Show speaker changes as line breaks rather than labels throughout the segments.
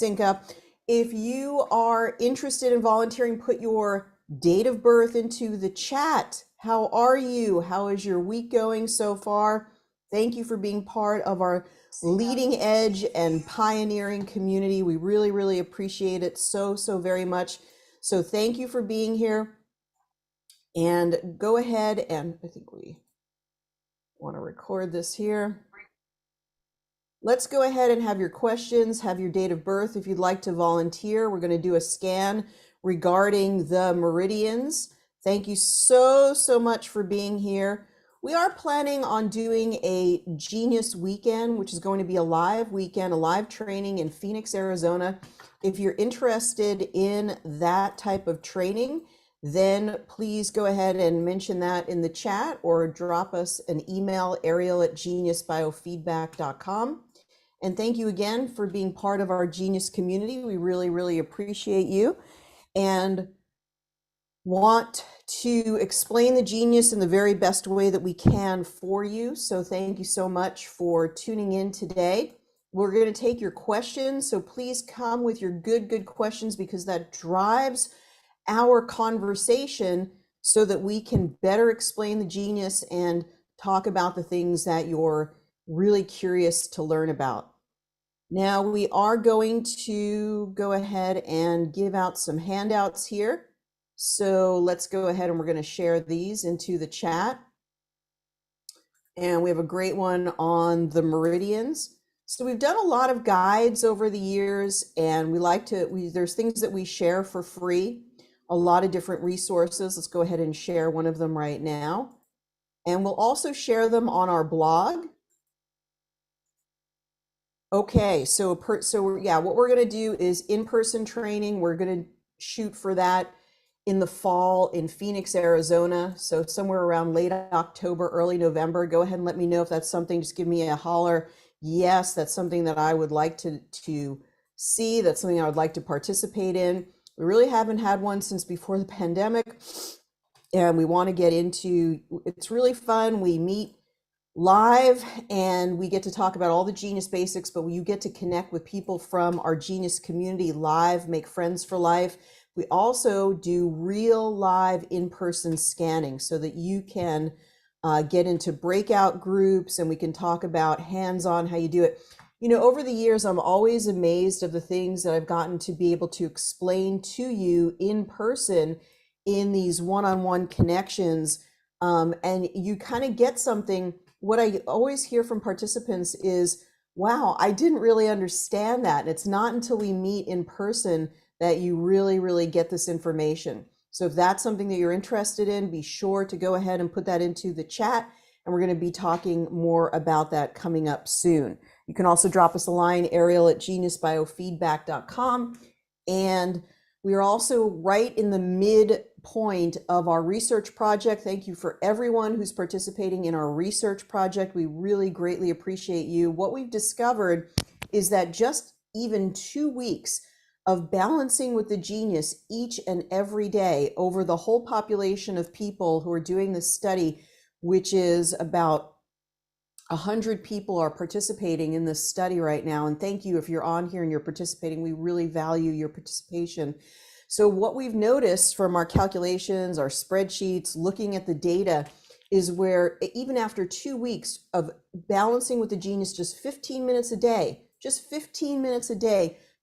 sync up. If you are interested in volunteering, put your date of birth into the chat. How are you? How is your week going so far? Thank you for being part of our leading edge and pioneering community. We really, really appreciate it so very much. So thank you for being here. And go ahead, and I think we want to record this here. Let's go ahead and have your questions, have your date of birth if you'd like to volunteer. We're going to do a scan regarding the meridians. Thank you so much for being here. We are planning on doing a Genius Weekend, which is going to be a live weekend, a live training in Phoenix, Arizona. If you're interested in that type of training, then please go ahead and mention that in the chat or drop us an email, ariel@geniusbiofeedback.com. And thank you again for being part of our Genius community. We really, really appreciate you and want to explain the Genius in the very best way that we can for you. So thank you so much for tuning in today. We're going to take your questions. So please come with your good questions, because that drives our conversation so that we can better explain the Genius and talk about the things that you're really curious to learn about. Now we are going to go ahead and give out some handouts here. So let's go ahead and we're going to share these into the chat. And we have a great one on the meridians. So we've done a lot of guides over the years, and we like to, there's things that we share for free, a lot of different resources. Let's go ahead and share one of them right now. And we'll also share them on our blog. Okay, so yeah, what we're going to do is in-person training. We're going to shoot for that in the fall in Phoenix, Arizona. So somewhere around late October, early November. Go ahead and let me know if that's something. Just give me a holler. Yes, that's something that I would like to see. That's something I would like to participate in. We really haven't had one since before the pandemic, and we want to get into, it's really fun. We meet live and we get to talk about all the Genius basics, but you get to connect with people from our Genius community live, make friends for life. We also do real live in-person scanning so that you can get into breakout groups, and we can talk about hands-on how you do it. You know, over the years, I'm always amazed of the things that I've gotten to be able to explain to you in person in these one-on-one connections. And you kind of get something. What I always hear from participants is, wow, I didn't really understand that. And it's not until we meet in person that you really get this information. So if that's something that you're interested in, be sure to go ahead and put that into the chat. And we're going to be talking more about that coming up soon. You can also drop us a line, ariel@geniusbiofeedback.com. And we are also right in the midpoint of our research project. Thank you for everyone who's participating in our research project. We really greatly appreciate you. What we've discovered is that just even 2 weeks of balancing with the Genius each and every day over the whole population of people who are doing this study, which is about 100 people are participating in this study right now. And thank you if you're on here and you're participating. We really value your participation. So what we've noticed from our calculations, our spreadsheets, looking at the data, is where even after 2 weeks of balancing with the Genius, just 15 minutes a day,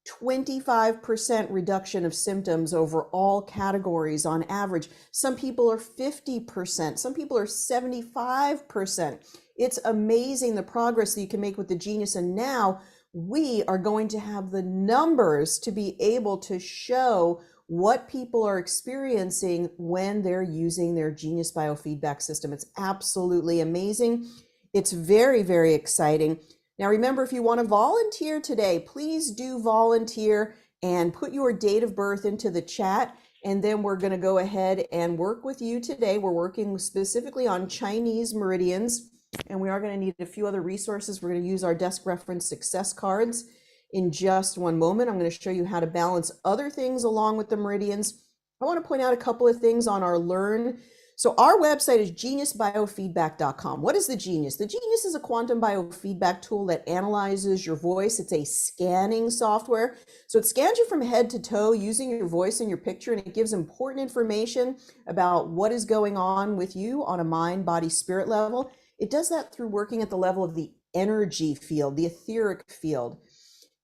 25% reduction of symptoms over all categories on average. Some people are 50%, some people are 75%. It's amazing the progress that you can make with the Genius. And now we are going to have the numbers to be able to show what people are experiencing when they're using their Genius biofeedback system. It's absolutely amazing. It's very exciting. Now, remember, if you want to volunteer today, please do volunteer and put your date of birth into the chat. And then we're going to go ahead and work with you today. We're working specifically on Chinese meridians, and we are going to need a few other resources. We're going to use our desk reference success cards in just one moment. I'm going to show you how to balance other things along with the meridians. I want to point out a couple of things on our Learn So our website is geniusbiofeedback.com. What is the Genius? The Genius is a quantum biofeedback tool that analyzes your voice. It's a scanning software. So it scans you from head to toe using your voice and your picture, and it gives important information about what is going on with you on a mind, body, spirit level. It does that through working at the level of the energy field, the etheric field.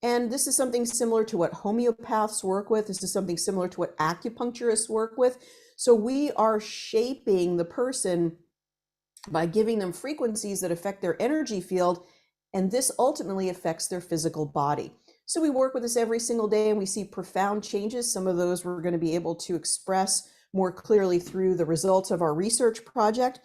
And this is something similar to what homeopaths work with. This is something similar to what acupuncturists work with. So we are shaping the person by giving them frequencies that affect their energy field, and this ultimately affects their physical body. So we work with this every single day, and we see profound changes. Some of those we're going to be able to express more clearly through the results of our research project.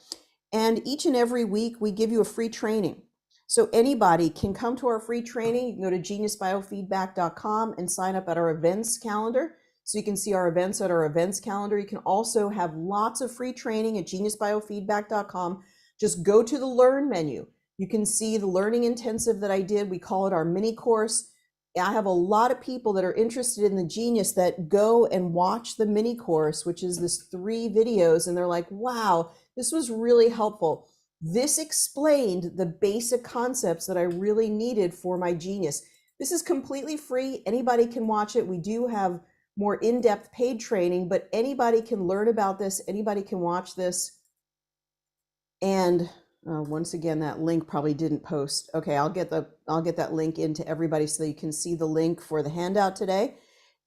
And each and every week, we give you a free training. So anybody can come to our free training. You can go to geniusbiofeedback.com and sign up at our events calendar. So you can see our events at our events calendar. You can also have lots of free training at geniusbiofeedback.com. Just go to the Learn menu. You can see the learning intensive that I did. We call it our mini course. I have a lot of people that are interested in the Genius that go and watch the mini course, which is this 3 videos, and they're like, wow, this was really helpful. This explained the basic concepts that I really needed for my Genius. This is completely free. Anybody can watch it. We do have more in-depth paid training, but anybody can learn about this. Anybody can watch this. And once again, that link probably didn't post. Okay, I'll get that link into everybody so that you can see the link for the handout today.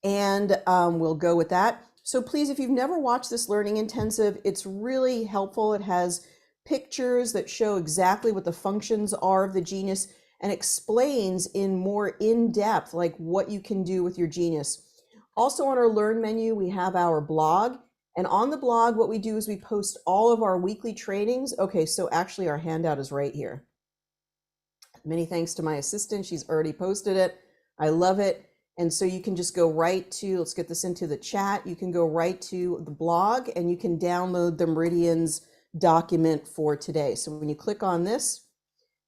And we'll go with that. So please, if you've never watched this learning intensive, it's really helpful. It has pictures that show exactly what the functions are of the Genius and explains in more in-depth like what you can do with your Genius. Also on our Learn menu, we have our blog. And on the blog, what we do is we post all of our weekly trainings. Okay, so actually our handout is right here. Many thanks to my assistant. She's already posted it. I love it. And so you can just go right to, let's get this into the chat. You can go right to the blog and you can download the Meridians document for today. So when you click on this,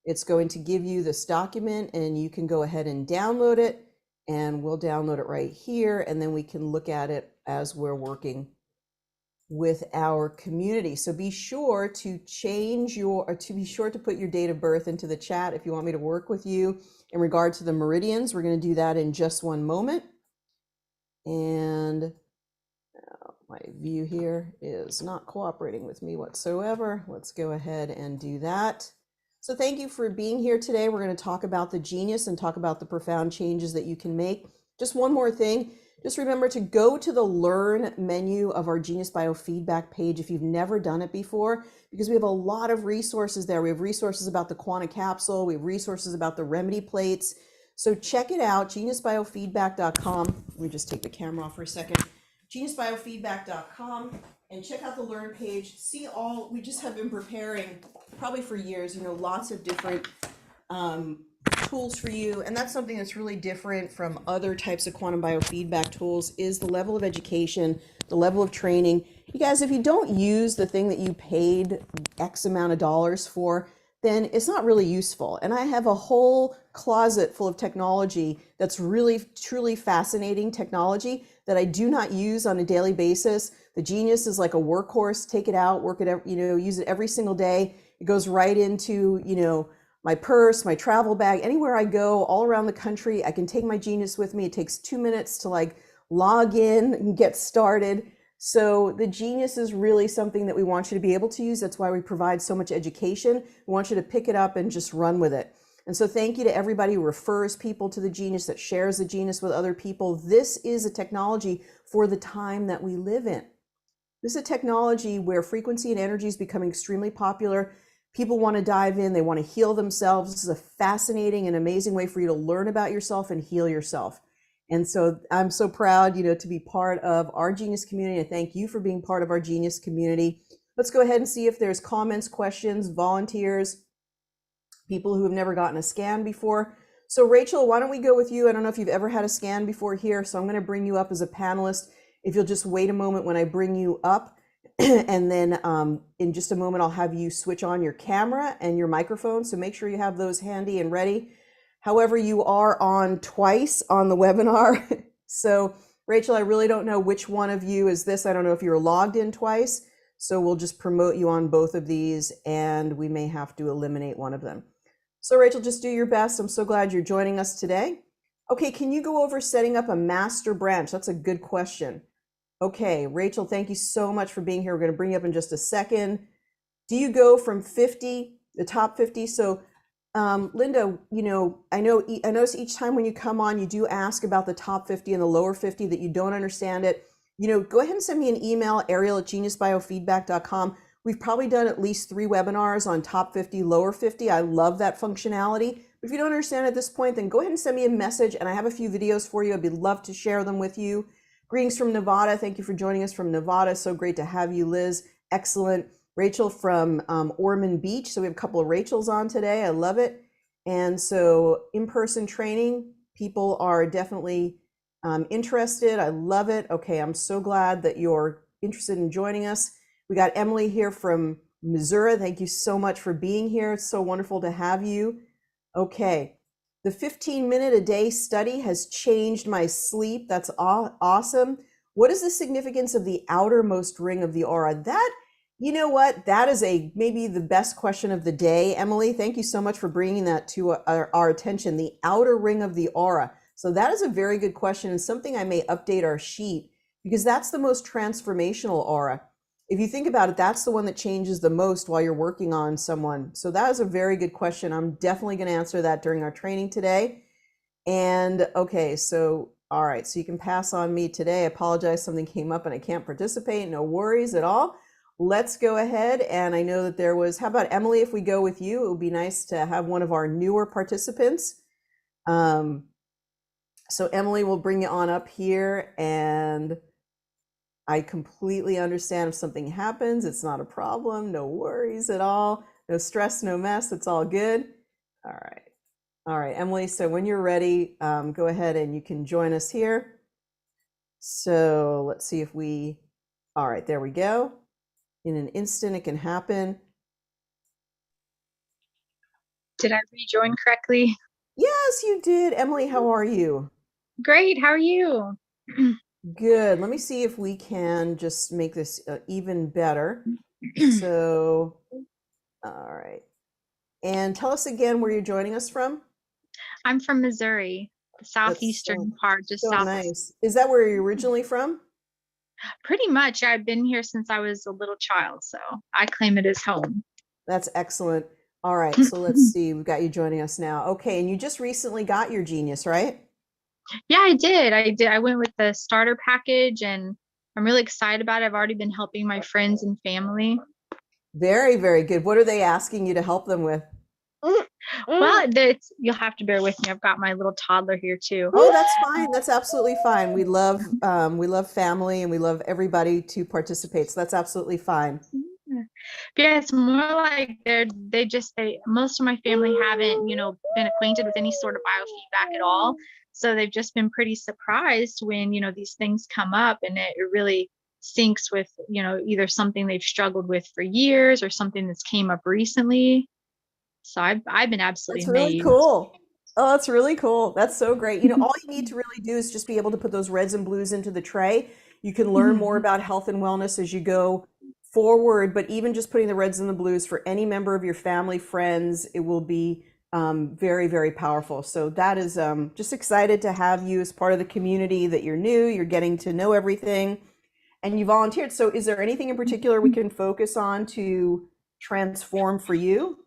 it's going to give you this document and you can go ahead and download it. And we'll download it right here, and then we can look at it as we're working with our community. So be sure to be sure to put your date of birth into the chat if you want me to work with you in regard to the meridians. We're going to do that in just one moment. And my view here is not cooperating with me whatsoever. Let's go ahead and do that. So thank you for being here today. We're going to talk about the Genius and talk about the profound changes that you can make. Just one more thing. Just remember to go to the Learn menu of our Genius Biofeedback page if you've never done it before, because we have a lot of resources there. We have resources about the quantum capsule. We have resources about the remedy plates. So check it out, geniusbiofeedback.com. Let me just take the camera off for a second. geniusbiofeedback.com, and check out the Learn page. See all, we just have been preparing probably for years, lots of different tools for you. And that's something that's really different from other types of quantum biofeedback tools is the level of education, the level of training. You guys, if you don't use the thing that you paid X amount of dollars for, then it's not really useful. And I have a whole closet full of technology that's really, truly fascinating technology that I do not use on a daily basis. The Genius is like a workhorse. Take it out, work it, use it every single day. It goes right into, my purse, my travel bag, anywhere I go all around the country. I can take my Genius with me. It takes 2 minutes to log in and get started. So the Genius is really something that we want you to be able to use. That's why we provide so much education. We want you to pick it up and just run with it. And so thank you to everybody who refers people to the Genius, that shares the Genius with other people. This is a technology for the time that we live in. This is a technology where frequency and energy is becoming extremely popular. People want to dive in. They want to heal themselves. This is a fascinating and amazing way for you to learn about yourself and heal yourself. And so I'm so proud, to be part of our Genius community. And thank you for being part of our Genius community. Let's go ahead and see if there's comments, questions, volunteers, people who have never gotten a scan before. So Rachel, why don't we go with you? I don't know if you've ever had a scan before here, so I'm going to bring you up as a panelist. If you'll just wait a moment when I bring you up. And then in just a moment, I'll have you switch on your camera and your microphone. So make sure you have those handy and ready. However, you are on twice on the webinar. So Rachel, I really don't know which one of you is this. I don't know if you're logged in twice. So we'll just promote you on both of these, and we may have to eliminate one of them. So Rachel, just do your best. I'm so glad you're joining us today. Okay, can you go over setting up a master branch? That's a good question. Okay, Rachel, thank you so much for being here. We're going to bring you up in just a second. Do you go from 50, the top 50? So Linda, I notice each time when you come on, you do ask about the top 50 and the lower 50 that you don't understand it. Go ahead and send me an email, Ariel@geniusbiofeedback.com. We've probably done at least 3 webinars on top 50, lower 50. I love that functionality. But if you don't understand at this point, then go ahead and send me a message, and I have a few videos for you. I'd be love to share them with you. Greetings from Nevada. Thank you for joining us from Nevada. So great to have you, Liz. Excellent. Rachel from Ormond Beach. So we have a couple of Rachels on today. I love it. And so in-person training, people are definitely interested. I love it. Okay, I'm so glad that you're interested in joining us. We got Emily here from Missouri. Thank you so much for being here. It's so wonderful to have you. Okay, the 15-minute-a-day study has changed my sleep. That's awesome. What is the significance of the outermost ring of the aura? That, you know what? That is maybe the best question of the day, Emily. Thank you so much for bringing that to our attention, the outer ring of the aura. So that is a very good question, and something I may update our sheet, because that's the most transformational aura. If you think about it, that's the one that changes the most while you're working on someone. So that is a very good question. I'm definitely going to answer that during our training today. And okay, so all right, so you can pass on me today. I apologize, something came up and I can't participate. No worries at all. Let's go ahead. And I know that there was, how about Emily, if we go with you? It would be nice to have one of our newer participants. So Emily, will bring you on up here, and I completely understand if something happens. It's not a problem. No worries at all. No stress, no mess. It's all good. All right. All right, Emily. So when you're ready, go ahead and you can join us here. So let's see if all right, there we go. In an instant, it can happen.
Did I rejoin correctly?
Yes, you did. Emily, how are you?
Great. How are you?
Good. Let me see if we can just make this even better. So, all right. And tell us again where you're joining us from.
I'm from Missouri, the
That's
southeastern part, just
so
south of.
nice. Is that where you're originally from?
Pretty much, I've been here since I was a little child, so I claim it as home.
That's excellent. All right. So let's see. We've got you joining us now. Okay. And you just recently got your Genius, right?
Yeah, I did. I did. I went with the starter package, and I'm really excited about it. I've already been helping my friends and family.
Very, very good. What are they asking you to help them with?
Well, you'll have to bear with me. I've got my little toddler here too.
Oh, that's fine. That's absolutely fine. We love family, and we love everybody to participate. So that's absolutely fine.
Yeah, it's more like they most of my family haven't, been acquainted with any sort of biofeedback at all. So they've just been pretty surprised when, these things come up, and it really syncs with, either something they've struggled with for years or something that's came up recently. So I've been absolutely
That's really
amazed.
cool. Oh, that's really cool. That's so great. All you need to really do is just be able to put those reds and blues into the tray. You can learn more about health and wellness as you go forward, but even just putting the reds and the blues for any member of your family, friends, it will be very, very powerful. So that is just excited to have you as part of the community, that you're new, you're getting to know everything, and you volunteered. So is there anything in particular we can focus on to transform for you?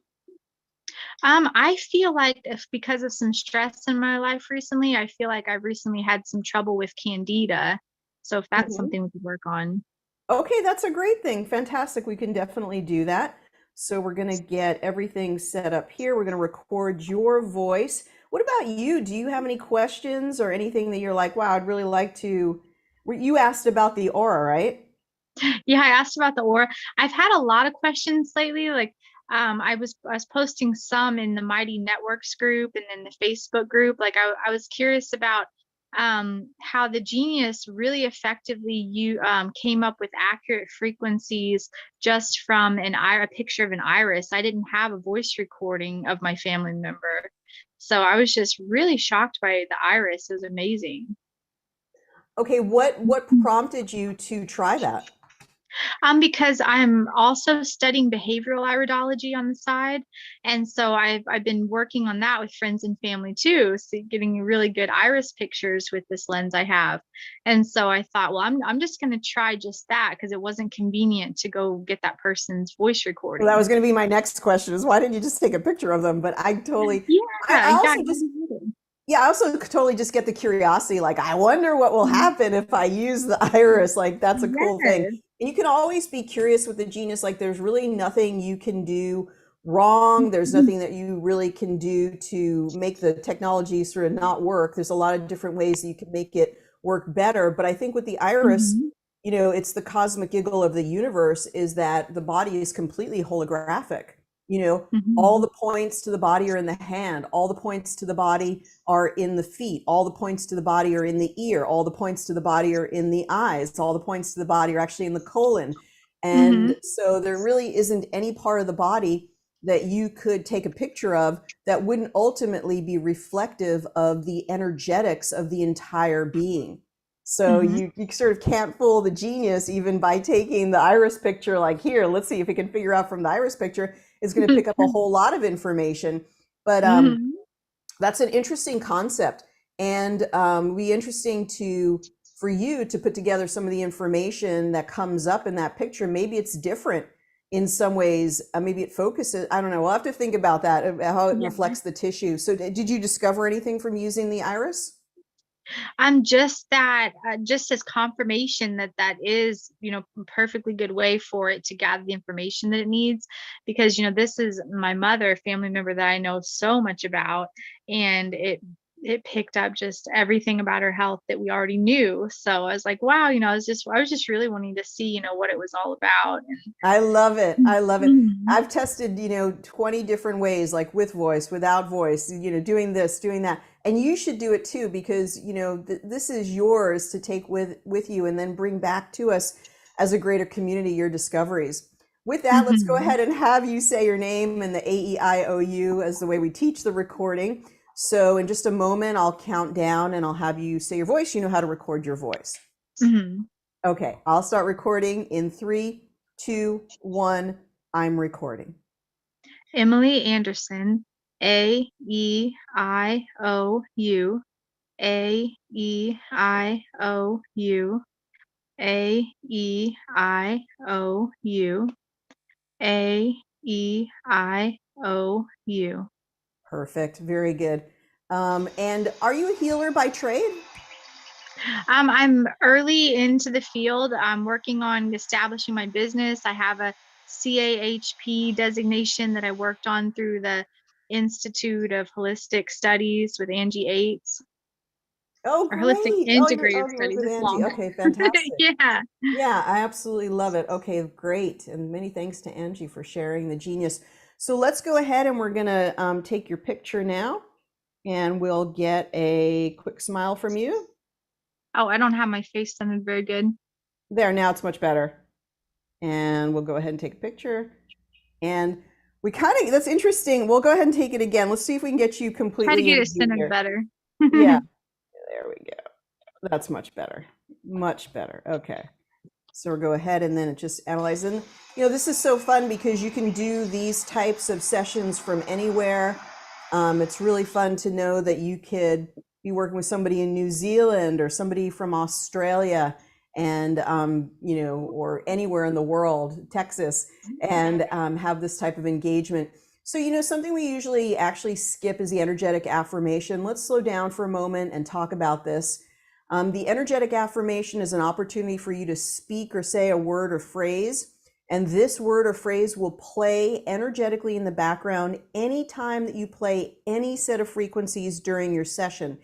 I feel like if because of some stress in my life recently, I feel like I've recently had some trouble with candida. So if that's
Mhm.
something we could work on.
Okay, that's a great thing. Fantastic. We can definitely do that. So we're going to get everything set up here. We're going to record your voice. What about you? Do you have any questions or anything that you're like, wow, I'd really like to? You asked about the aura, right?
Yeah, I asked about the aura. I've had a lot of questions lately. Like, I was posting some in the Mighty Networks group and then the Facebook group. Like, I was curious about how the Genius really effectively came up with accurate frequencies just from a picture of an iris. I didn't have a voice recording of my family member, so I was just really shocked by the iris. It was amazing.
Okay, what prompted you to try that?
Because I'm also studying behavioral iridology on the side, and so I've been working on that with friends and family too, so getting really good iris pictures with this lens I have. And so I thought, well, I'm just going to try just that because it wasn't convenient to go get that person's voice
Well, that
recording.
was going to be my next question is why didn't you just take a picture of them? But I totally,
Yeah,
I
yeah.
also just, yeah, I also totally just get the curiosity. Like, I wonder what will happen if I use the iris. Like, that's a cool thing.
Yes.
And you can always be curious with the Genius. Like, there's really nothing you can do wrong. There's nothing that you really can do to make the technology sort of not work. There's a lot of different ways that you can make it work better. But I think with the iris,
Mhm.
it's the cosmic giggle of the universe is that the body is completely holographic. All
Mhm.
the points to the body are in the hand, all the points to the body are in the feet, all the points to the body are in the ear, all the points to the body are in the eyes, all the points to the body are actually in the colon. And
Mhm.
so there really isn't any part of the body that you could take a picture of that wouldn't ultimately be reflective of the energetics of the entire being. So
Mhm.
you sort of can't fool the Genius even by taking the iris picture, like, here, let's see if we can figure out from the iris picture, is going to pick up a whole lot of information. But
Mhm.
that's an interesting concept, and be interesting for you to put together some of the information that comes up in that picture. Maybe it's different in some ways. Maybe it focuses. I don't know. We'll have to think about that, how it
Yeah.
reflects the tissue. So, did you discover anything from using the iris?
I'm just that, just as confirmation that that is, a perfectly good way for it to gather the information that it needs. Because, this is my mother, a family member that I know so much about, and it picked up just everything about her health that we already knew. So I was like, wow, I was just really wanting to see, what it was all about.
I love it.
And
I love it.
Mhm.
I've tested, 20 different ways, like with voice, without voice, doing this, doing that. And you should do it too, because, this is yours to take with you and then bring back to us as a greater community your discoveries. With that, let's go
Mhm.
ahead and have you say your name and the AEIOU as the way we teach the recording. So in just a moment, I'll count down and I'll have you say your voice. You know how to record your voice.
Mhm.
Okay, I'll start recording in three, two, one. I'm recording.
Emily Anderson, AEIOU, AEIOU, AEIOU, AEIOU.
Perfect. Very good. And are you a healer by trade?
I'm early into the field. I'm working on establishing my business. I have a CAHP designation that I worked on through the Institute of Holistic Studies with Angie Yates,
Oh,
or Holistic
great.
Integrative
You work
Studies.
with
It's
Angie.
long.
Okay, fantastic.
Yeah.
Yeah, I absolutely love it. Okay, great. And many thanks to Angie for sharing the Genius. So let's go ahead and we're going to take your picture now, and we'll get a quick smile from you.
Oh, I don't have my face done very good.
There, now it's much better. And we'll go ahead and take a picture. And we kind of, that's interesting. We'll go ahead and take it again. Let's see if we can get you
Try to
completely
get
in
it
view
centered
here.
better.
Yeah, there we go. That's much better. Much better. Okay. So we'll go ahead and then it just analyze. And, this is so fun because you can do these types of sessions from anywhere. It's really fun to know that you could be working with somebody in New Zealand or somebody from Australia and, or anywhere in the world, Texas, and have this type of engagement. So, something we usually actually skip is the energetic affirmation. Let's slow down for a moment and talk about this. The energetic affirmation is an opportunity for you to speak or say a word or phrase. And this word or phrase will play energetically in the background anytime that you play any set of frequencies during your session.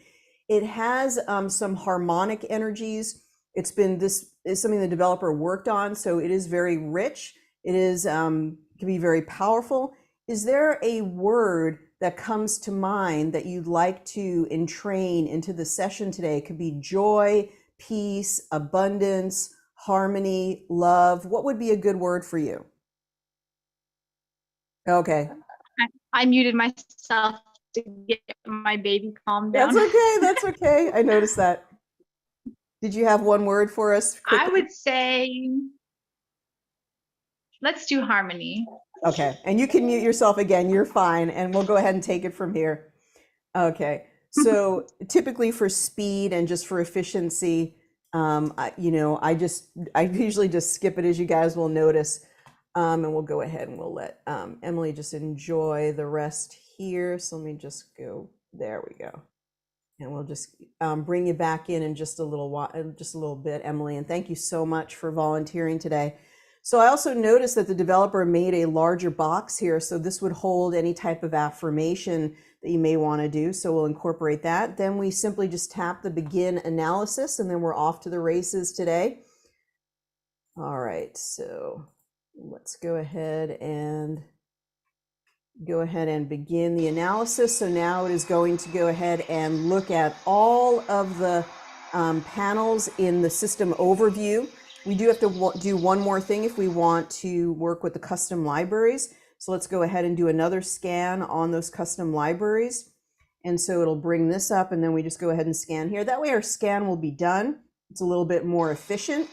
It has some harmonic energies. This is something the developer worked on, so it is very rich. It is can be very powerful. Is there a word that comes to mind that you'd like to entrain into the session today? It could be joy, peace, abundance, harmony, love. What would be a good word for you? Okay.
I muted myself to get my baby calmed
That's
down.
okay. That's okay. I noticed that. Did you have one word for us
I
quickly?
would say let's do harmony.
Okay, and you can mute yourself again, you're fine, and we'll go ahead and take it from here. Okay, so typically for speed and just for efficiency, I usually just skip it, as you guys will notice. And we'll go ahead and we'll let Emily just enjoy the rest here. So let me just go, there we go. And we'll just bring you back in just a little while, just a little bit, Emily. And thank you so much for volunteering today. So I also noticed that the developer made a larger box here. So this would hold any type of affirmation that you may want to do. So we'll incorporate that. Then we simply just tap the begin analysis, and then we're off to the races today. All right, so let's go ahead and begin the analysis. So now it is going to go ahead and look at all of the panels in the system overview. We do have to do one more thing if we want to work with the custom libraries. So let's go ahead and do another scan on those custom libraries. And so it'll bring this up, and then we just go ahead and scan here. That way our scan will be done. It's a little bit more efficient.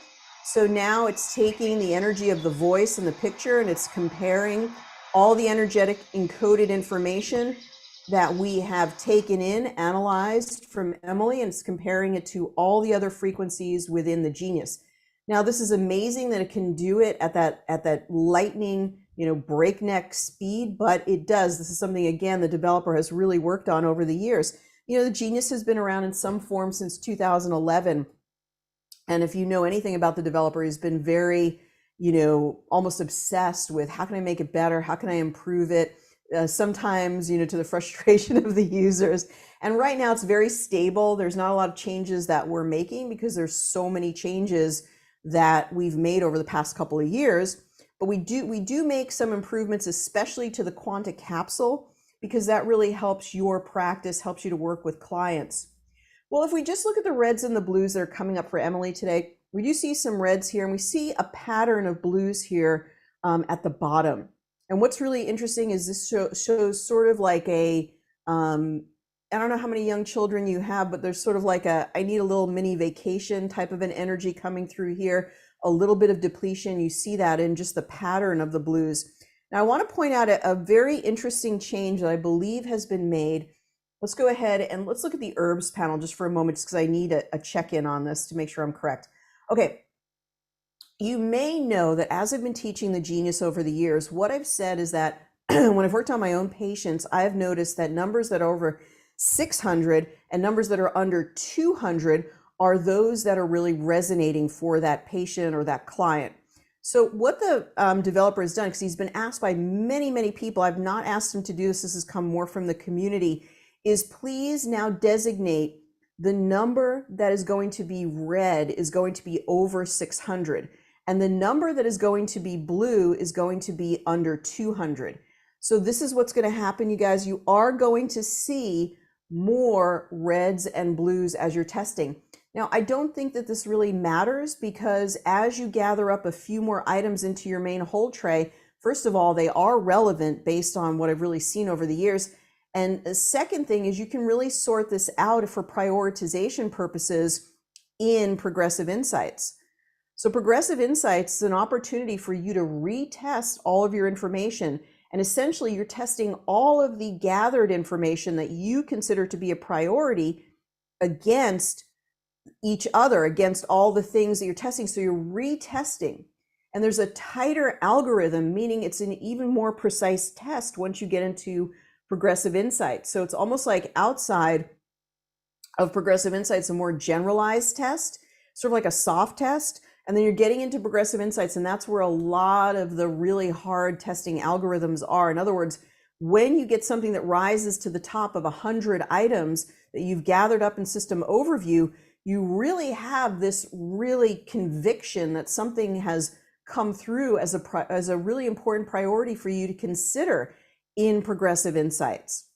So now it's taking the energy of the voice and the picture, and it's comparing all the energetic encoded information that we have taken in, analyzed from Emily, and it's comparing it to all the other frequencies within the Genius. Now, this is amazing that it can do it at that lightning, breakneck speed, but it does. This is something, again, the developer has really worked on over the years. The Genius has been around in some form since 2011. And if you know anything about the developer, he's been very, almost obsessed with how can I make it better? How can I improve it? Sometimes, to the frustration of the users. And right now it's very stable. There's not a lot of changes that we're making because there's so many changes that we've made over the past couple of years. But we do make some improvements, especially to the Quanta capsule, because that really helps your practice, helps you to work with clients. Well, if we just look at the reds and the blues that are coming up for Emily today, we do see some reds here, and we see a pattern of blues here at the bottom. And what's really interesting is this shows sort of like a, I don't know how many young children you have, but there's sort of like I need a little mini vacation type of an energy coming through here, a little bit of depletion. You see that in just the pattern of the blues. Now, I want to point out a very interesting change that I believe has been made. Let's go ahead and let's look at the herbs panel just for a moment, just because I need a check-in on this to make sure I'm correct. Okay. You may know that as I've been teaching the Genius over the years, what I've said is that when I've worked on my own patients, I've noticed that numbers that are over 600 and numbers that are under 200 are those that are really resonating for that patient or that client. So what the developer has done, because he's been asked by many, many people, I've not asked him to do this, this has come more from the community, is please now designate the number that is going to be red is going to be over 600. And the number that is going to be blue is going to be under 200. So this is what's going to happen, you guys. You are going to see more reds and blues as you're testing. Now, I don't think that this really matters, because as you gather up a few more items into your main hold tray, first of all, they are relevant based on what I've really seen over the years. And the second thing is you can really sort this out for prioritization purposes in Progressive Insights. So Progressive Insights is an opportunity for you to retest all of your information. And essentially, you're testing all of the gathered information that you consider to be a priority against each other, against all the things that you're testing. So you're retesting. And there's a tighter algorithm, meaning it's an even more precise test once you get into Progressive Insights. So it's almost like outside of Progressive Insights, a more generalized test, sort of like a soft test. And then you're getting into Progressive Insights, and that's where a lot of the really hard testing algorithms are. In other words, when you get something that rises to the top of 100 items that you've gathered up in System Overview, you really have this really conviction that something has come through as a really important priority for you to consider in Progressive Insights.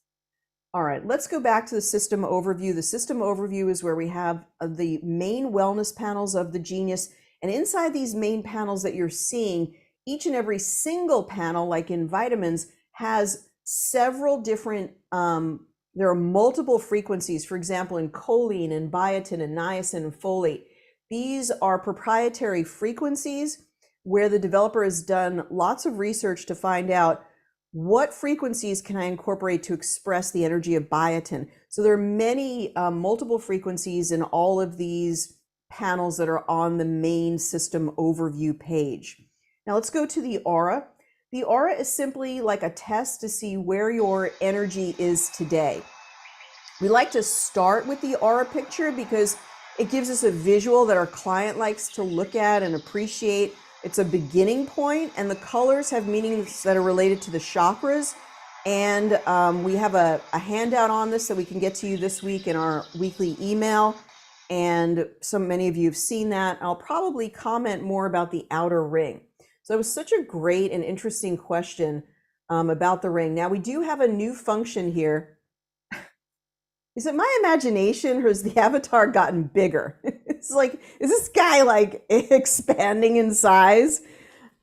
All right, let's go back to the System Overview. The System Overview is where we have the main wellness panels of the Genius. And inside these main panels that you're seeing, each and every single panel, like in vitamins, has several different, there are multiple frequencies. For example, in choline and biotin and niacin and folate, these are proprietary frequencies where the developer has done lots of research to find out what frequencies can I incorporate to express the energy of biotin. So there are many multiple frequencies in all of these panels that are on the main system overview page. Now let's go to the aura. The aura is simply like a test to see where your energy is today. We like to start with the aura picture because it gives us a visual that our client likes to look at and appreciate. It's a beginning point, and the colors have meanings that are related to the chakras. And we have a handout on this that we can get to you this week in our weekly email. And many of you have seen that. I'll probably comment more about the outer ring. So it was such a great and interesting question about the ring. Now we do have a new function here. Is it my imagination or has the avatar gotten bigger? It's like, is this guy like expanding in size?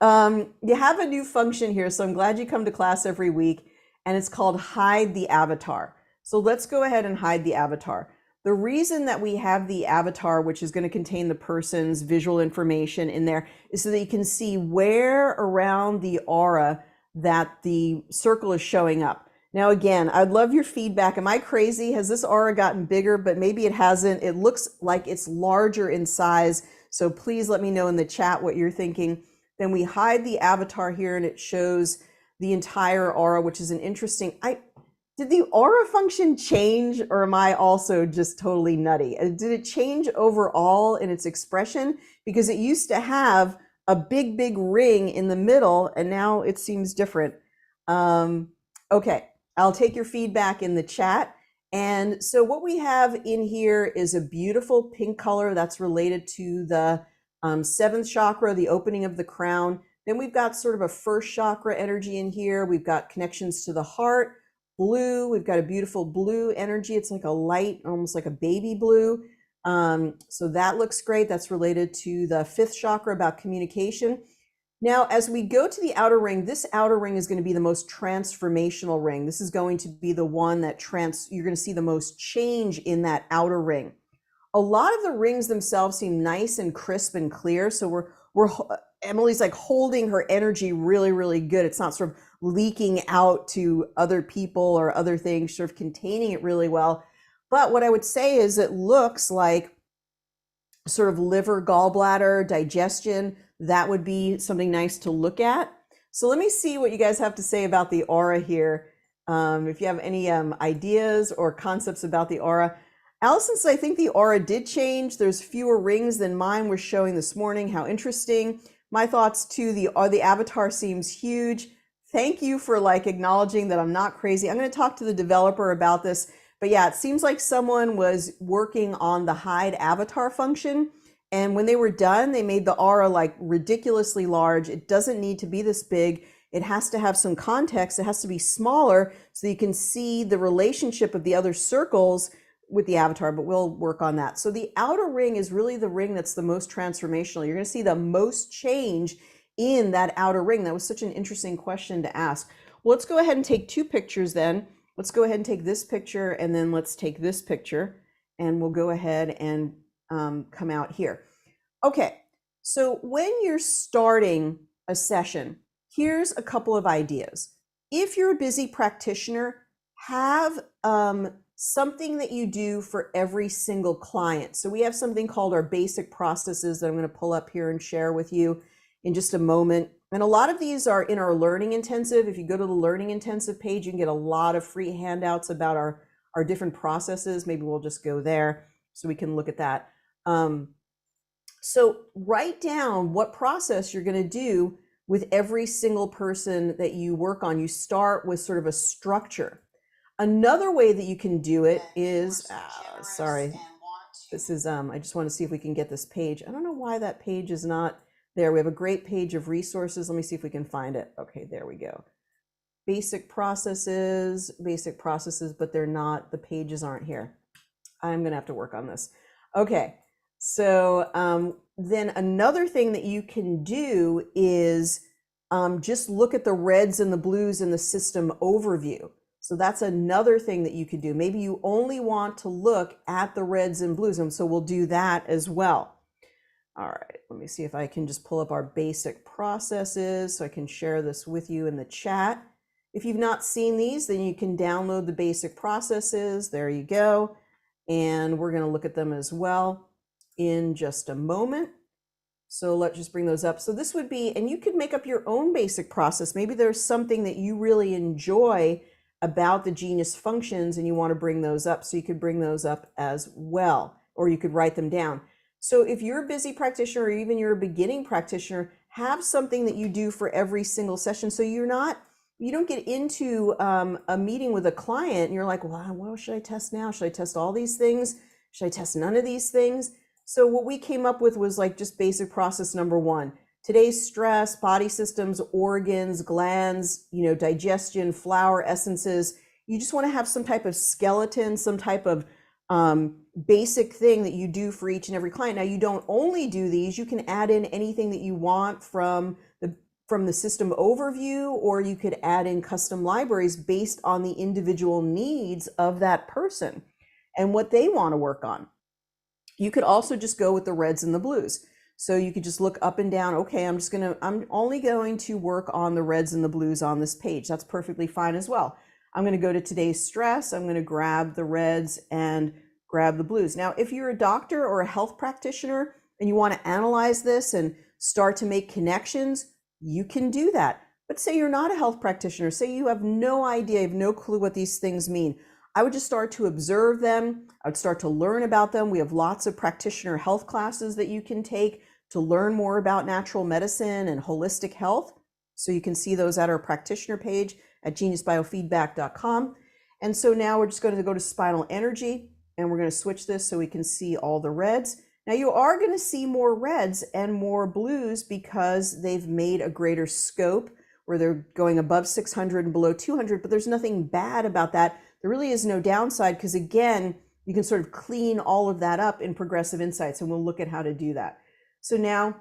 You have a new function here, so I'm glad you come to class every week, and it's called Hide the Avatar. So let's go ahead and hide the avatar. The reason that we have the avatar, which is going to contain the person's visual information in there, is so that you can see where around the aura that the circle is showing up. Now, again, I'd love your feedback. Am I crazy? Has this aura gotten bigger? But maybe it hasn't. It looks like it's larger in size. So please let me know in the chat what you're thinking. Then we hide the avatar here and it shows the entire aura, which is an interesting, did the aura function change, or am I also just totally nutty? Did it change overall in its expression? Because it used to have a big, big ring in the middle, and now it seems different. Okay, I'll take your feedback in the chat. And so what we have in here is a beautiful pink color that's related to the seventh chakra, the opening of the crown. Then we've got sort of a first chakra energy in here. We've got connections to the heart. Blue, we've got a beautiful blue energy. It's like a light, almost like a baby blue. So that looks great. That's related to the fifth chakra about communication. Now, as we go to the outer ring, this outer ring is going to be the most transformational ring. This is going to be the one that you're going to see the most change in that outer ring. A lot of the rings themselves seem nice and crisp and clear. So Emily's like holding her energy really, really good. It's not sort of leaking out to other people or other things, sort of containing it really well. But what I would say is it looks like sort of liver, gallbladder, digestion. That would be something nice to look at. So let me see what you guys have to say about the aura here. If you have any ideas or concepts about the aura. Allison says, I think the aura did change. There's fewer rings than mine was showing this morning. How interesting. My thoughts too, the avatar seems huge. Thank you for like acknowledging that I'm not crazy. I'm going to talk to the developer about this. But yeah, it seems like someone was working on the hide avatar function. And when they were done, they made the aura like ridiculously large. It doesn't need to be this big. It has to have some context. It has to be smaller so you can see the relationship of the other circles with the avatar, but we'll work on that. So the outer ring is really the ring that's the most transformational. You're going to see the most change in that outer ring. That was such an interesting question to ask. Well, let's go ahead and take two pictures then. Let's go ahead and take this picture, and then let's take this picture, and we'll go ahead and come out here. Okay, so when you're starting a session, here's a couple of ideas. If you're a busy practitioner, have something that you do for every single client. So we have something called our basic processes that I'm going to pull up here and share with you in just a moment. And a lot of these are in our Learning Intensive. If you go to the Learning Intensive page, you can get a lot of free handouts about our different processes. Maybe we'll just go there so we can look at that. So write down what process you're going to do with every single person that you work on. You start with sort of a structure. Another way that you can do it is, sorry, this is, I just want to see if we can get this page. I don't know why that page is not there. We have a great page of resources. Let me see if we can find it. Okay, there we go. Basic processes, but they're not, the pages aren't here. I'm going to have to work on this. Okay, so then another thing that you can do is just look at the reds and the blues in the system overview. So that's another thing that you could do. Maybe you only want to look at the reds and blues, and so we'll do that as well. All right, let me see if I can just pull up our basic processes so I can share this with you in the chat. If you've not seen these, then you can download the basic processes. There you go. And we're going to look at them as well in just a moment. So let's just bring those up. So this would be, and you could make up your own basic process. Maybe there's something that you really enjoy about the Genius functions and you want to bring those up. So you could bring those up as well, or you could write them down. So if you're a busy practitioner or even you're a beginning practitioner, have something that you do for every single session. So you don't get into a meeting with a client and you're like, well, what should I test now? Should I test all these things? Should I test none of these things? So what we came up with was like just basic process number one. Today's stress, body systems, organs, glands, digestion, flower essences. You just want to have some type of skeleton, some type of basic thing that you do for each and every client. Now, you don't only do these, you can add in anything that you want from the system overview, or you could add in custom libraries based on the individual needs of that person and what they want to work on. You could also just go with the reds and the blues. So you could just look up and down. Okay, I'm only going to work on the reds and the blues on this page. That's perfectly fine as well. I'm going to go to today's stress. I'm going to grab the reds and grab the blues. Now, if you're a doctor or a health practitioner and you want to analyze this and start to make connections, you can do that. But say you're not a health practitioner, say you have no idea, you have no clue what these things mean. I would just start to observe them. I would start to learn about them. We have lots of practitioner health classes that you can take to learn more about natural medicine and holistic health. So you can see those at our practitioner page at geniusbiofeedback.com. And so now we're just going to go to spinal energy and we're going to switch this so we can see all the reds. Now you are going to see more reds and more blues because they've made a greater scope where they're going above 600 and below 200, but there's nothing bad about that. There really is no downside because, again, you can sort of clean all of that up in Progressive Insights, and we'll look at how to do that. So now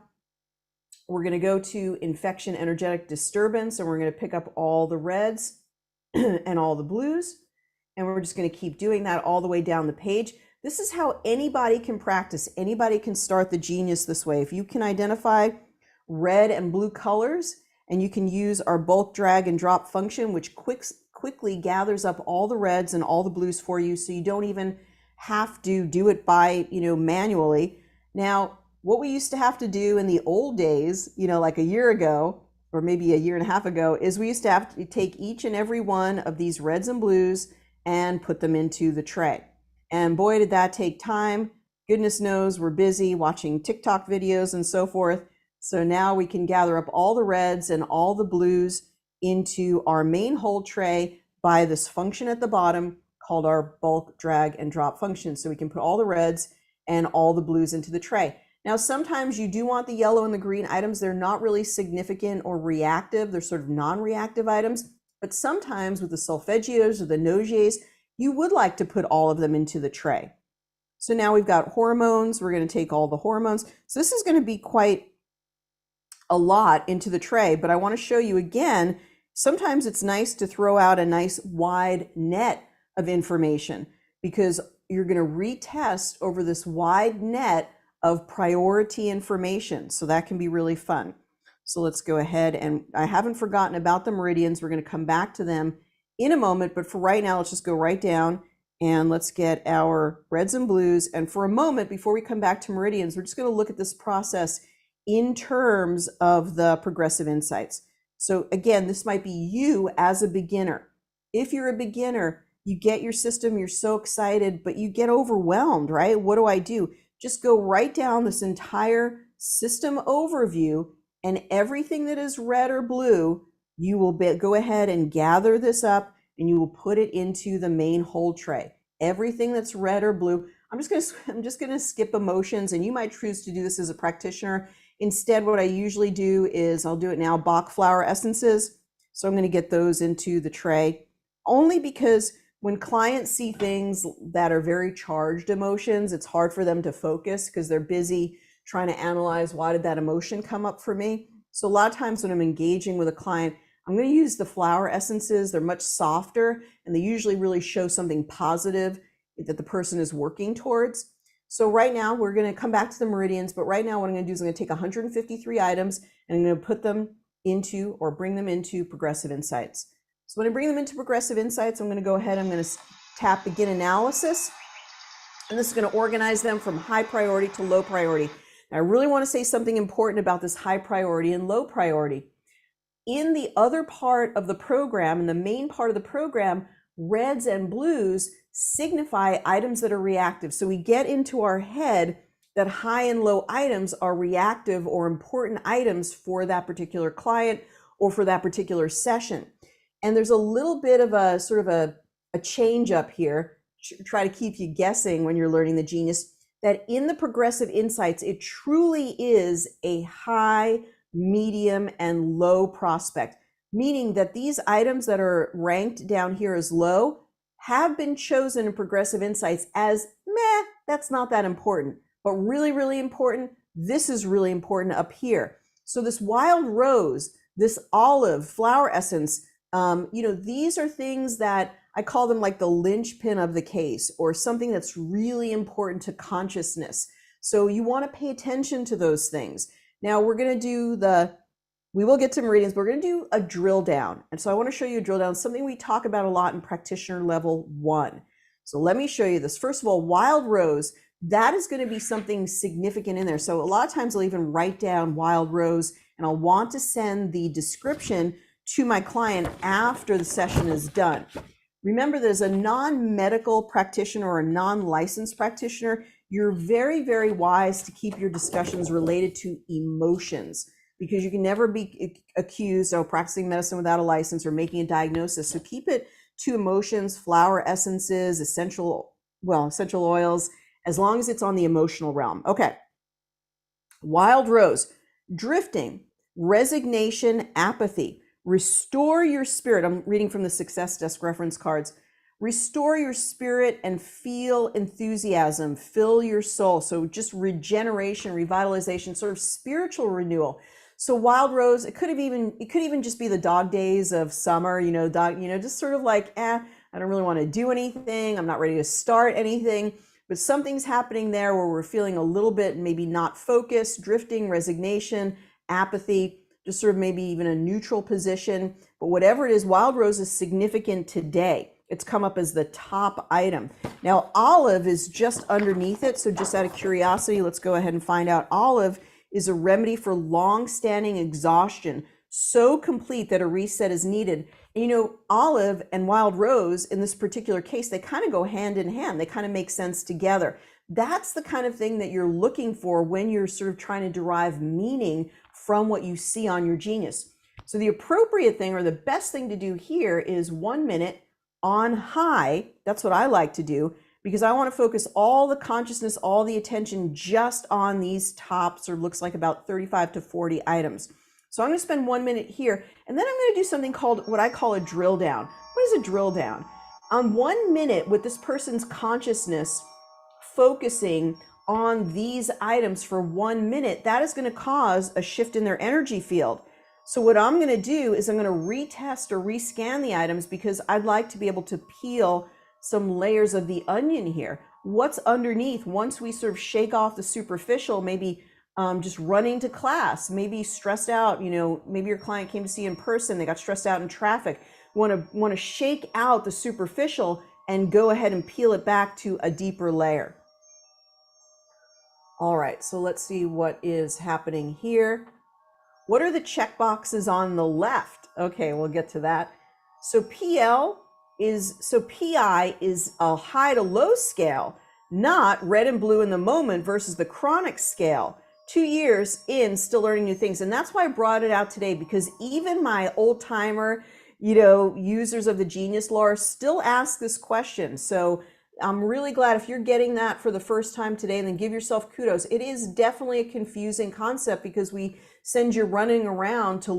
we're going to go to infection energetic disturbance, and we're going to pick up all the reds and all the blues, and we're just going to keep doing that all the way down the page. This is how anybody can practice. Anybody can start the Genius this way. If you can identify red and blue colors, and you can use our bulk drag and drop function, which quickly gathers up all the reds and all the blues for you, so you don't even have to do it by manually. Now, what we used to have to do in the old days, like a year ago or maybe a year and a half ago, is we used to have to take each and every one of these reds and blues and put them into the tray. And boy, did that take time. Goodness knows we're busy watching TikTok videos and so forth. So now we can gather up all the reds and all the blues into our main hold tray by this function at the bottom called our bulk drag and drop function. So we can put all the reds and all the blues into the tray. Now, sometimes you do want the yellow and the green items. They're not really significant or reactive. They're sort of non-reactive items. But sometimes with the solfeggios or the nogies, you would like to put all of them into the tray. So now we've got hormones. We're going to take all the hormones. So this is going to be quite a lot into the tray, but I want to show you again, sometimes it's nice to throw out a nice wide net of information because you're going to retest over this wide net of priority information. So that can be really fun. So let's go ahead, and I haven't forgotten about the meridians. We're going to come back to them in a moment, but for right now, let's just go right down and let's get our reds and blues. And for a moment, before we come back to meridians, we're just going to look at this process in terms of the Progressive Insights. So again, this might be you as a beginner. If you're a beginner, you get your system, you're so excited, but you get overwhelmed, right? What do I do? Just go right down this entire system overview, and everything that is red or blue, you will go ahead and gather this up and you will put it into the main hold tray. Everything that's red or blue. I'm just gonna skip emotions, and you might choose to do this as a practitioner. Instead, what I usually do is, I'll do it now, Bach flower essences. So I'm going to get those into the tray, only because when clients see things that are very charged emotions, it's hard for them to focus because they're busy trying to analyze, why did that emotion come up for me? So a lot of times when I'm engaging with a client, I'm going to use the flower essences. They're much softer and they usually really show something positive that the person is working towards. So right now we're going to come back to the meridians, but right now what I'm going to do is I'm going to take 153 items and I'm going to put them into or bring them into Progressive Insights. So when I bring them into Progressive Insights, I'm going to go ahead, I'm going to tap Begin Analysis, and this is going to organize them from high priority to low priority. Now, I really want to say something important about this high priority and low priority. In the other part of the program, in the main part of the program, reds and blues signify items that are reactive. So we get into our head that high and low items are reactive or important items for that particular client or for that particular session. And there's a little bit of a sort of a change up here, try to keep you guessing when you're learning the Genius, that in the Progressive Insights, it truly is a high, medium, and low prospect, meaning that these items that are ranked down here as low have been chosen in Progressive Insights as meh, that's not that important, but really, really important. This is really important up here. So this wild rose, this olive flower essence, these are things that I call them like the linchpin of the case, or something that's really important to consciousness. So you want to pay attention to those things. Now we're going to do we will get to meridians, but we're going to do a drill down. And so I want to show you a drill down, something we talk about a lot in practitioner level 1. So let me show you this. First of all, wild rose, that is going to be something significant in there. So a lot of times I'll even write down wild rose and I'll want to send the description to my client after the session is done. Remember, there's a non-medical practitioner or a non-licensed practitioner. You're very, very wise to keep your discussions related to emotions, because you can never be accused of practicing medicine without a license or making a diagnosis. So keep it to emotions, flower essences, essential oils, as long as it's on the emotional realm. Okay. Wild rose, drifting, resignation, apathy. Restore your spirit. I'm reading from the Success Desk reference cards. Restore your spirit and feel enthusiasm. Fill your soul. So just regeneration, revitalization, sort of spiritual renewal. So wild rose, it could even just be the dog days of summer, just sort of like, I don't really want to do anything. I'm not ready to start anything, but something's happening there where we're feeling a little bit maybe not focused, drifting, resignation, apathy, just sort of maybe even a neutral position. But whatever it is, wild rose is significant today. It's come up as the top item. Now, olive is just underneath it. So just out of curiosity, let's go ahead and find out. Olive is a remedy for long-standing exhaustion, so complete that a reset is needed. And olive and wild rose in this particular case, they kind of go hand in hand. They kind of make sense together. That's the kind of thing that you're looking for when you're sort of trying to derive meaning from what you see on your Genius. So the appropriate thing, or the best thing to do here, is 1 minute on high. That's what I like to do, because I want to focus all the consciousness, all the attention just on these tops, or looks like about 35 to 40 items. So I'm going to spend 1 minute here, and then I'm going to do something called what I call a drill down. What is a drill down? On 1 minute with this person's consciousness focusing on these items for 1 minute, that is going to cause a shift in their energy field. So what I'm going to do is I'm going to retest or rescan the items, because I'd like to be able to peel some layers of the onion here. What's underneath once we sort of shake off the superficial, maybe just running to class, maybe stressed out, maybe your client came to see you in person, they got stressed out in traffic, want to shake out the superficial and go ahead and peel it back to a deeper layer. All right, so let's see what is happening here. What are the check boxes on the left? Okay, we'll get to that. So PI is a high to low scale, not red and blue in the moment versus the chronic scale. 2 years in, still learning new things. And that's why I brought it out today, because even my old timer, users of the Genius Lore still ask this question. So I'm really glad if you're getting that for the first time today, and then give yourself kudos. It is definitely a confusing concept, because we send you running around to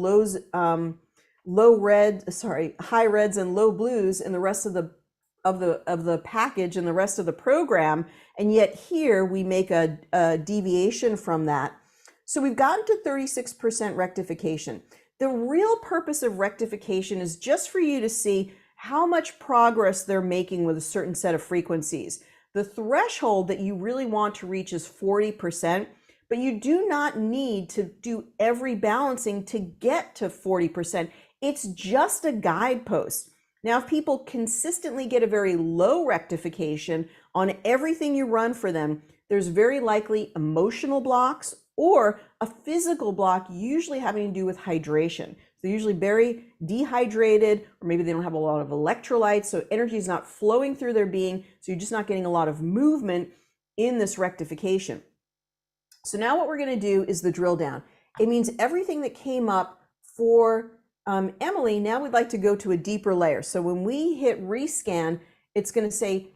high reds and low blues in the rest of the package and the rest of the program, and yet here we make a deviation from that. So we've gotten to 36% rectification. The real purpose of rectification is just for you to see how much progress they're making with a certain set of frequencies. The threshold that you really want to reach is 40%, but you do not need to do every balancing to get to 40%. It's just a guidepost. Now, if people consistently get a very low rectification on everything you run for them, there's very likely emotional blocks or a physical block, usually having to do with hydration. They're usually very dehydrated, or maybe they don't have a lot of electrolytes, so energy is not flowing through their being, so you're just not getting a lot of movement in this rectification. So now what we're going to do is the drill down. It means everything that came up for Emily, now we'd like to go to a deeper layer. So when we hit rescan, it's going to say,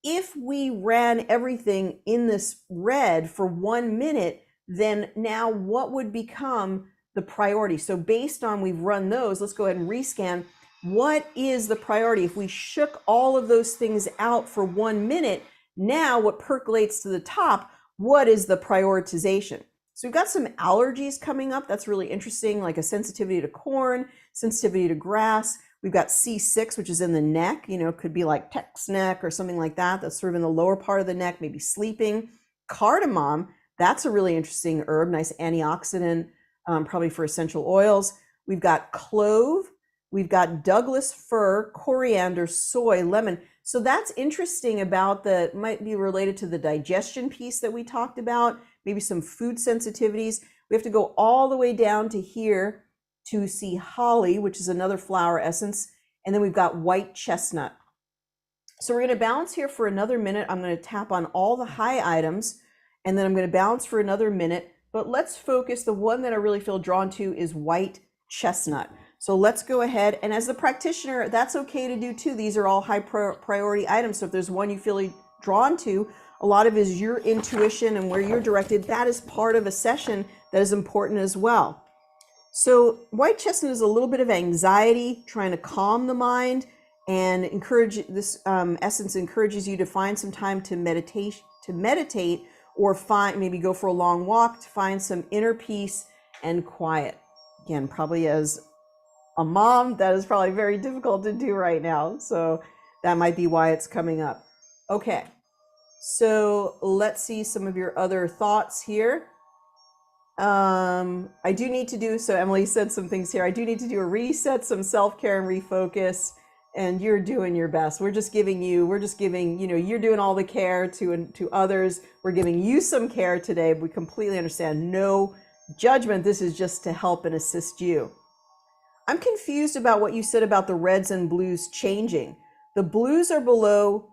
if we ran everything in this red for 1 minute, then now what would become the priority? So based on we've run those, let's go ahead and rescan. What is the priority? If we shook all of those things out for 1 minute, now what percolates to the top, what is the prioritization? So we've got some allergies coming up. That's really interesting, like a sensitivity to corn, sensitivity to grass. We've got C6, which is in the neck, could be like text neck or something like that. That's sort of in the lower part of the neck, maybe sleeping. Cardamom, that's a really interesting herb, nice antioxidant, probably for essential oils. We've got clove, we've got Douglas fir, coriander, soy, lemon. So that's interesting about might be related to the digestion piece that we talked about, maybe some food sensitivities. We have to go all the way down to here to see holly, which is another flower essence. And then we've got white chestnut. So we're going to balance here for another minute. I'm going to tap on all the high items, and then I'm going to balance for another minute. But let's focus. The one that I really feel drawn to is white chestnut. So let's go ahead. And as the practitioner, that's okay to do too. These are all high priority items. So if there's one you feel drawn to, a lot of it is your intuition and where you're directed. That is part of a session that is important as well. So white chestnut is a little bit of anxiety, trying to calm the mind, and this essence encourages you to find some time to meditate, or maybe go for a long walk to find some inner peace and quiet. Again, probably as a mom, that is probably very difficult to do right now. So that might be why it's coming up. Okay, so let's see some of your other thoughts here. I do need to do, so Emily said some things here. I do need to do a reset, some self-care and refocus, and you're doing your best. We're just giving, you're doing all the care to others. We're giving you some care today. We completely understand. No judgment. This is just to help and assist you. I'm confused about what you said about the reds and blues changing. The blues are below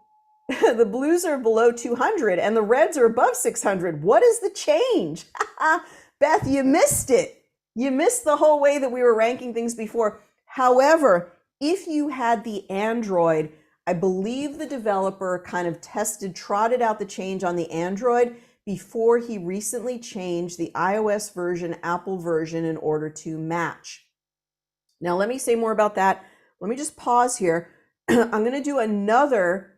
the blues are below 200 and the reds are above 600. What is the change? Beth, you missed it. You missed the whole way that we were ranking things before. However, if you had the Android, I believe the developer kind of trotted out the change on the Android before he recently changed the iOS version, Apple version in order to match. Now, let me say more about that. Let me just pause here. I'm going to do another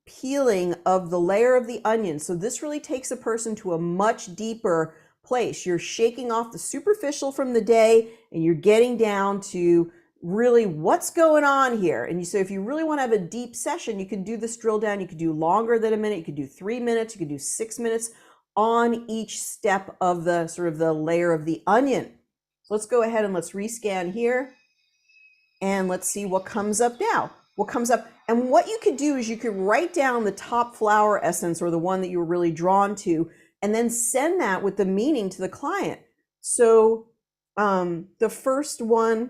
peeling of the layer of the onion. So this really takes a person to a much deeper place. You're shaking off the superficial from the day and you're getting down to really what's going on here. And so if you really want to have a deep session, you can do this drill down. You could do longer than a minute. You could do 3 minutes. You could do 6 minutes on each step of the sort of the layer of the onion. So let's go ahead and let's rescan here. And let's see what comes up now. What comes up, and what you could do is you could write down the top flower essence or the one that you were really drawn to, and then send that with the meaning to the client. So the first one,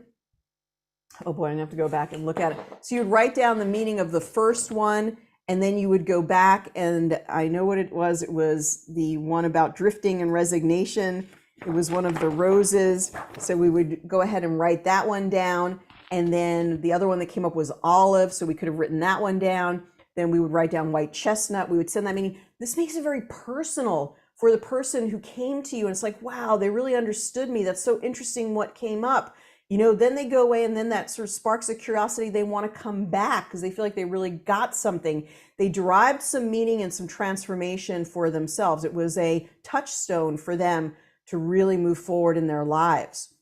oh boy, I have to go back and look at it. So you'd write down the meaning of the first one, and then you would go back, and I know what it was. It was the one about drifting and resignation. It was one of the roses. So we would go ahead and write that one down. And then the other one that came up was olive. So we could have written that one down. Then we would write down white chestnut. We would send that meaning. This makes it very personal for the person who came to you. And it's like, wow, they really understood me. That's so interesting what came up. Then they go away and then that sort of sparks a curiosity. They want to come back because they feel like they really got something. They derived some meaning and some transformation for themselves. It was a touchstone for them to really move forward in their lives.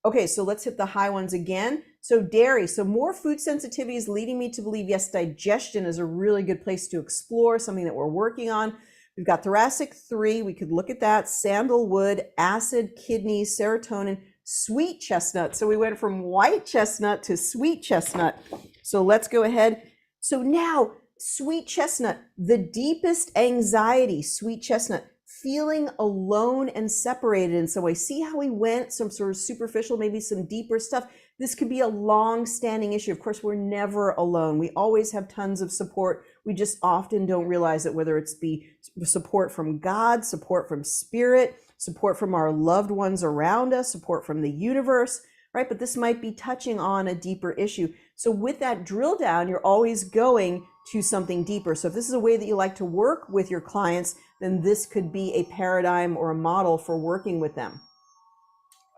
Okay, so let's hit the high ones again. So dairy, so more food sensitivity is leading me to believe, yes, digestion is a really good place to explore, something that we're working on. We've got thoracic 3, we could look at that, sandalwood, acid, kidneys, serotonin, sweet chestnut. So we went from white chestnut to sweet chestnut. So let's go ahead. So now, sweet chestnut, the deepest anxiety, sweet chestnut, feeling alone and separated in some way. See how we went some sort of superficial, maybe some deeper stuff. This could be a long-standing issue. Of course, we're never alone. We always have tons of support. We just often don't realize it, whether it's be support from God, support from spirit, support from our loved ones around us, support from the universe, right? But this might be touching on a deeper issue. So with that drill down, you're always going to something deeper. So if this is a way that you like to work with your clients, then this could be a paradigm or a model for working with them.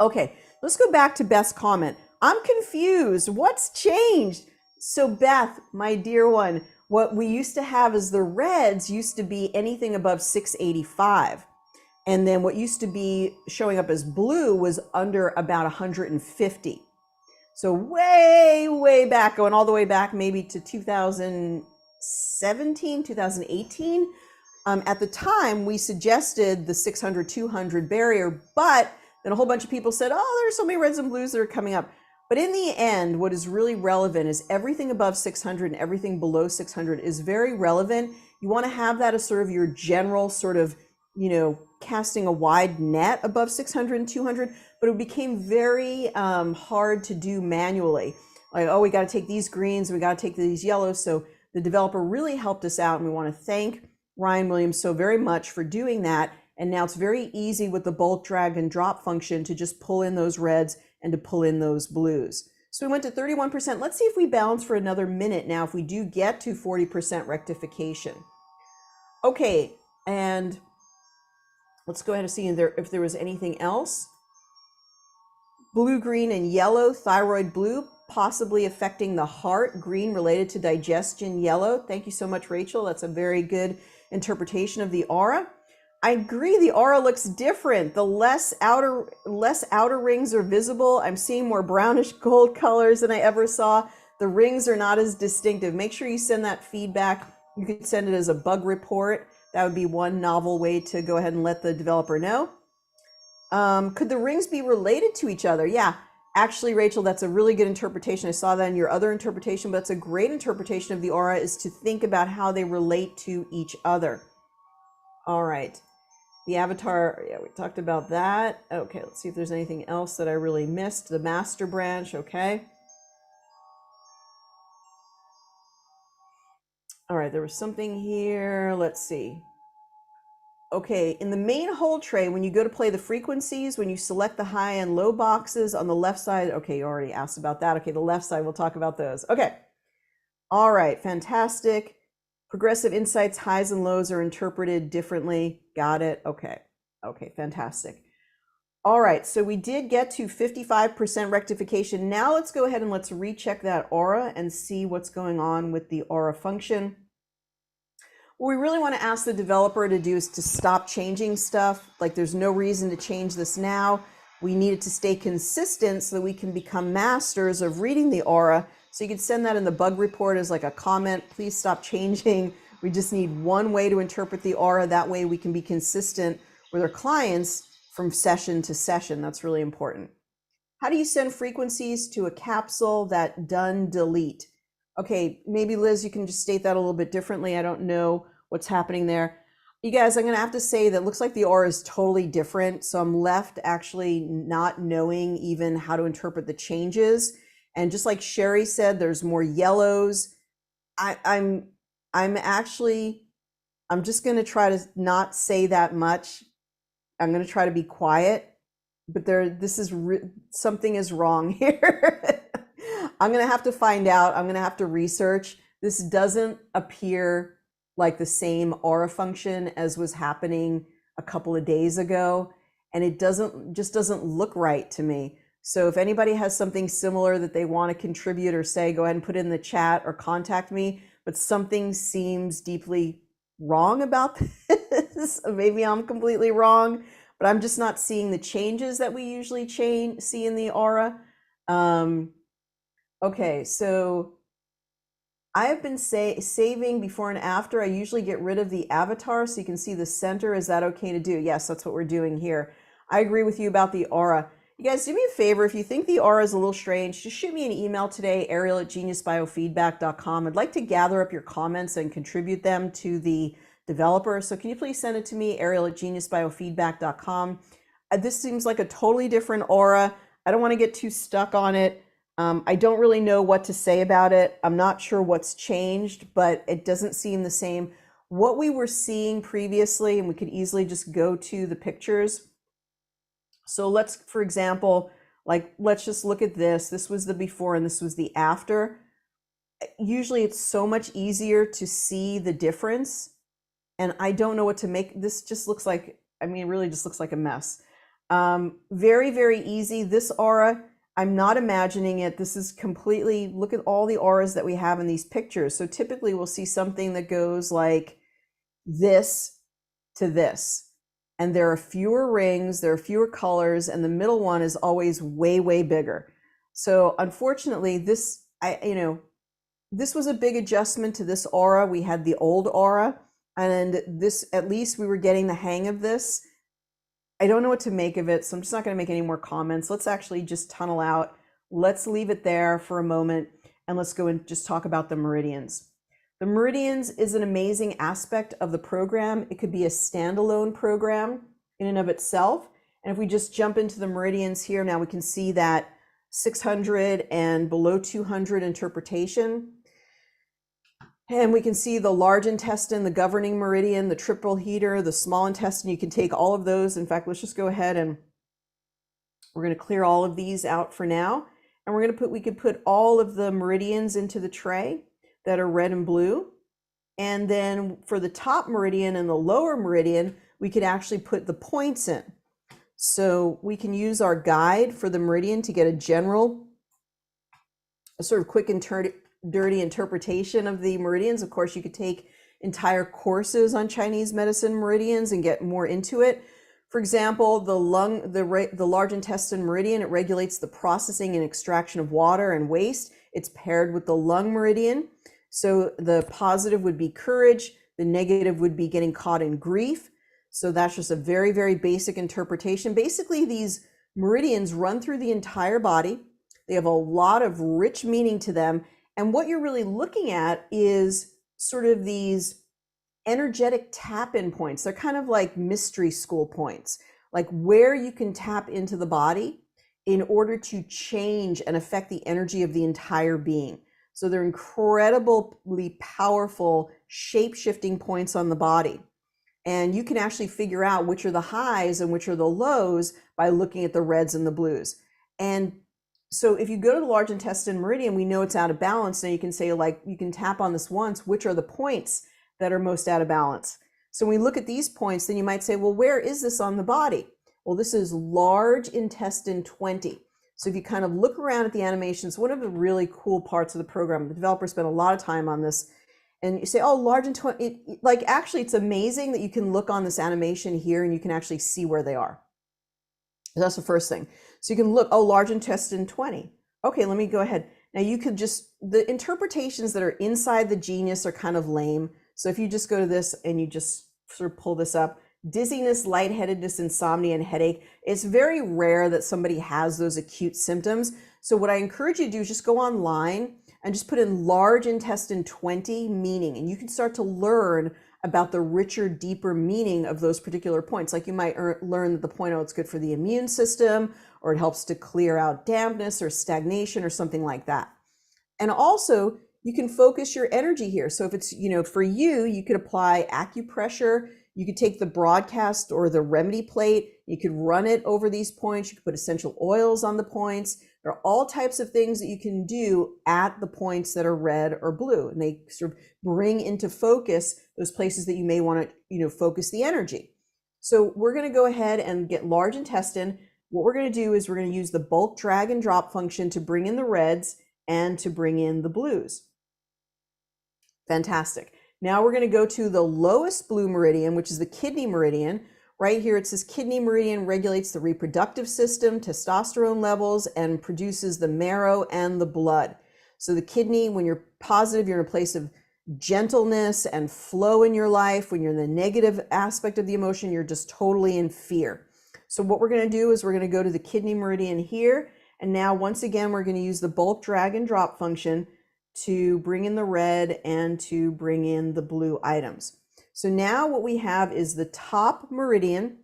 Okay, let's go back to Beth's comment. I'm confused. What's changed? So Beth, my dear one, what we used to have is the reds used to be anything above 685. And then what used to be showing up as blue was under about 150. So way back, going all the way back maybe to 2017, 2018. At the time, we suggested the 600, 200 barrier, but then a whole bunch of people said, oh, there's so many reds and blues that are coming up. But in the end, what is really relevant is everything above 600 and everything below 600 is very relevant. You want to have that as sort of your general sort of, casting a wide net above 600 and 200, but it became very hard to do manually. Like, oh, we got to take these greens, we got to take these yellows. So the developer really helped us out, and we want to thank Ryan Williams so very much for doing that. And now it's very easy with the bulk drag and drop function to just pull in those reds and to pull in those blues. So we went to 31%. Let's see if we balance for another minute now if we do get to 40% rectification. Okay, and let's go ahead and see if there was anything else. Blue, green, and yellow, thyroid blue, possibly affecting the heart, green related to digestion, yellow. Thank you so much, Rachel. That's a very good interpretation of the aura. I agree, the aura looks different. The less outer rings are visible. I'm seeing more brownish gold colors than I ever saw. The rings are not as distinctive. Make sure you send that feedback. You could send it as a bug report. That would be one novel way to go ahead and let the developer know. Could the rings be related to each other? Yeah, actually, Rachel, that's a really good interpretation. I saw that in your other interpretation, but it's a great interpretation of the aura, is to think about how they relate to each other. All right. The avatar, yeah, we talked about that. Okay, let's see if there's anything else that I really missed. The master branch, okay. All right, there was something here. Let's see. Okay, in the main hold tray, when you go to play the frequencies, when you select the high and low boxes on the left side, okay, you already asked about that. Okay, the left side, we'll talk about those. Okay, all right, fantastic. Progressive insights, highs and lows are interpreted differently. Got it. Okay, fantastic. All right, so we did get to 55% rectification. Now let's go ahead and let's recheck that aura and see what's going on with the aura function. What we really want to ask the developer to do is to stop changing stuff. Like, there's no reason to change this now. We need it to stay consistent so that we can become masters of reading the aura. So you could send that in the bug report as like a comment. Please stop changing. We just need one way to interpret the aura. That way we can be consistent with our clients from session to session. That's really important. How do you send frequencies to a capsule that done delete? Okay, maybe Liz, you can just state that a little bit differently. I don't know what's happening there. You guys, I'm gonna have to say that looks like the aura is totally different. So I'm left actually not knowing even how to interpret the changes. And just like Sherry said, there's more yellows. I'm just gonna try to not say that much. I'm gonna try to be quiet, but something is wrong here. I'm going to have to find out. I'm going to have to research. This doesn't appear like the same aura function as was happening a couple of days ago. And it just doesn't look right to me. So if anybody has something similar that they want to contribute or say, go ahead and put it in the chat or contact me. But something seems deeply wrong about this. Maybe I'm completely wrong, but I'm just not seeing the changes that we usually see in the aura. Okay, so I have been saving before and after. I usually get rid of the avatar so you can see the center. Is that okay to do? Yes, that's what we're doing here. I agree with you about the aura. You guys, do me a favor. If you think the aura is a little strange, just shoot me an email today, ariel@geniusbiofeedback.com. I'd like to gather up your comments and contribute them to the developer. So can you please send it to me, ariel@geniusbiofeedback.com. This seems like a totally different aura. I don't want to get too stuck on it. I don't really know what to say about it. I'm not sure what's changed, but it doesn't seem the same. What we were seeing previously, and we could easily just go to the pictures. So let's, for example, let's just look at this. This was the before and this was the after. Usually it's so much easier to see the difference. And I don't know what to make. This just looks like, I mean, it really just looks like a mess. Very, very easy. This aura, I'm not imagining it. This is completely, look at all the auras that we have in these pictures. So typically we'll see something that goes like this to this. And there are fewer rings, there are fewer colors, and the middle one is always way, way bigger. So unfortunately, this was a big adjustment to this aura. We had the old aura, and this, at least we were getting the hang of this. I don't know what to make of it, so I'm just not going to make any more comments. Let's actually just tunnel out. Let's leave it there for a moment, and let's go and just talk about the meridians. The meridians is an amazing aspect of the program. It could be a standalone program in and of itself. And if we just jump into the meridians here, now we can see that 600 and below 200 interpretation. And we can see the large intestine, the governing meridian, the triple heater, the small intestine. You can take all of those. In fact, let's just go ahead and we're going to clear all of these out for now. And we could put all of the meridians into the tray that are red and blue. And then for the top meridian and the lower meridian, we could actually put the points in. So we can use our guide for the meridian to get a sort of quick and dirty interpretation of the meridians. Of course, you could take entire courses on Chinese medicine meridians and get more into it. For example, the large intestine meridian, it regulates the processing and extraction of water and waste. It's paired with the lung meridian. So the positive would be courage, the negative would be getting caught in grief. So that's just a very, very basic interpretation. Basically, these meridians run through the entire body. They have a lot of rich meaning to them. And what you're really looking at is sort of these energetic tap-in points. They're kind of like mystery school points, like where you can tap into the body in order to change and affect the energy of the entire being. So they're incredibly powerful shape-shifting points on the body. And you can actually figure out which are the highs and which are the lows by looking at the reds and the blues. And so if you go to the large intestine meridian, we know it's out of balance. Now you can say, like, you can tap on this once, which are the points that are most out of balance. So when we look at these points, then you might say, well, where is this on the body? Well, this is large intestine 20. So if you kind of look around at the animations, one of the really cool parts of the program, the developer spent a lot of time on this, and you say, oh, large and 20, like actually it's amazing that you can look on this animation here and you can actually see where they are. That's the first thing. So you can look, oh, large intestine 20. Okay, let me go ahead. Now you could just, the interpretations that are inside the genius are kind of lame. So if you just go to this and you just sort of pull this up, dizziness, lightheadedness, insomnia, and headache. It's very rare that somebody has those acute symptoms. So what I encourage you to do is just go online and just put in large intestine 20 meaning, and you can start to learn about the richer, deeper meaning of those particular points. Like you might learn that the point, oh, it's good for the immune system, or it helps to clear out dampness or stagnation or something like that. And also you can focus your energy here. So if it's, for you, you could apply acupressure. You could take the broadcast or the remedy plate. You could run it over these points. You could put essential oils on the points. There are all types of things that you can do at the points that are red or blue. And they sort of bring into focus those places that you may want to, focus the energy. So we're going to go ahead and get large intestine. What we're going to do is we're going to use the bulk drag and drop function to bring in the reds and to bring in the blues. Fantastic. Now we're going to go to the lowest blue meridian, which is the kidney meridian. Right here it says kidney meridian regulates the reproductive system, testosterone levels, and produces the marrow and the blood. So the kidney, when you're positive, you're in a place of gentleness and flow in your life. When you're in the negative aspect of the emotion, you're just totally in fear. So what we're going to do is we're going to go to the kidney meridian here. And now once again, we're going to use the bulk drag and drop function to bring in the red and to bring in the blue items. So now what we have is the top meridian.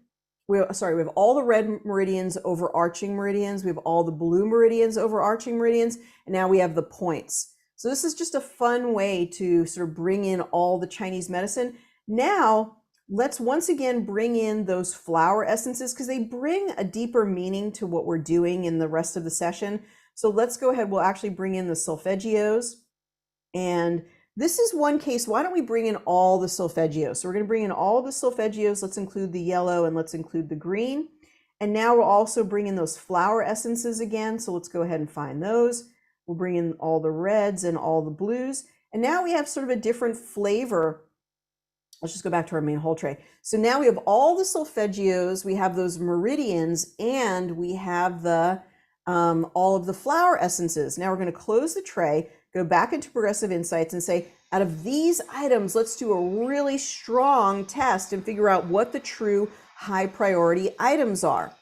We have all the red meridians overarching meridians. We have all the blue meridians overarching meridians. And now we have the points. So this is just a fun way to sort of bring in all the Chinese medicine. Now, let's once again bring in those flower essences because they bring a deeper meaning to what we're doing in the rest of the session. So let's go ahead. We'll actually bring in the solfeggios. And this is one case. Why don't we bring in all the solfeggios? So we're going to bring in all the solfeggios. Let's include the yellow and let's include the green. And now we'll also bring in those flower essences again. So let's go ahead and find those. We'll bring in all the reds and all the blues. And now we have sort of a different flavor. Let's just go back to our main whole tray. So now we have all the solfeggios, we have those meridians, and we have the all of the flower essences. Now we're going to close the tray, go back into Progressive Insights and say, out of these items, let's do a really strong test and figure out what the true high priority items are.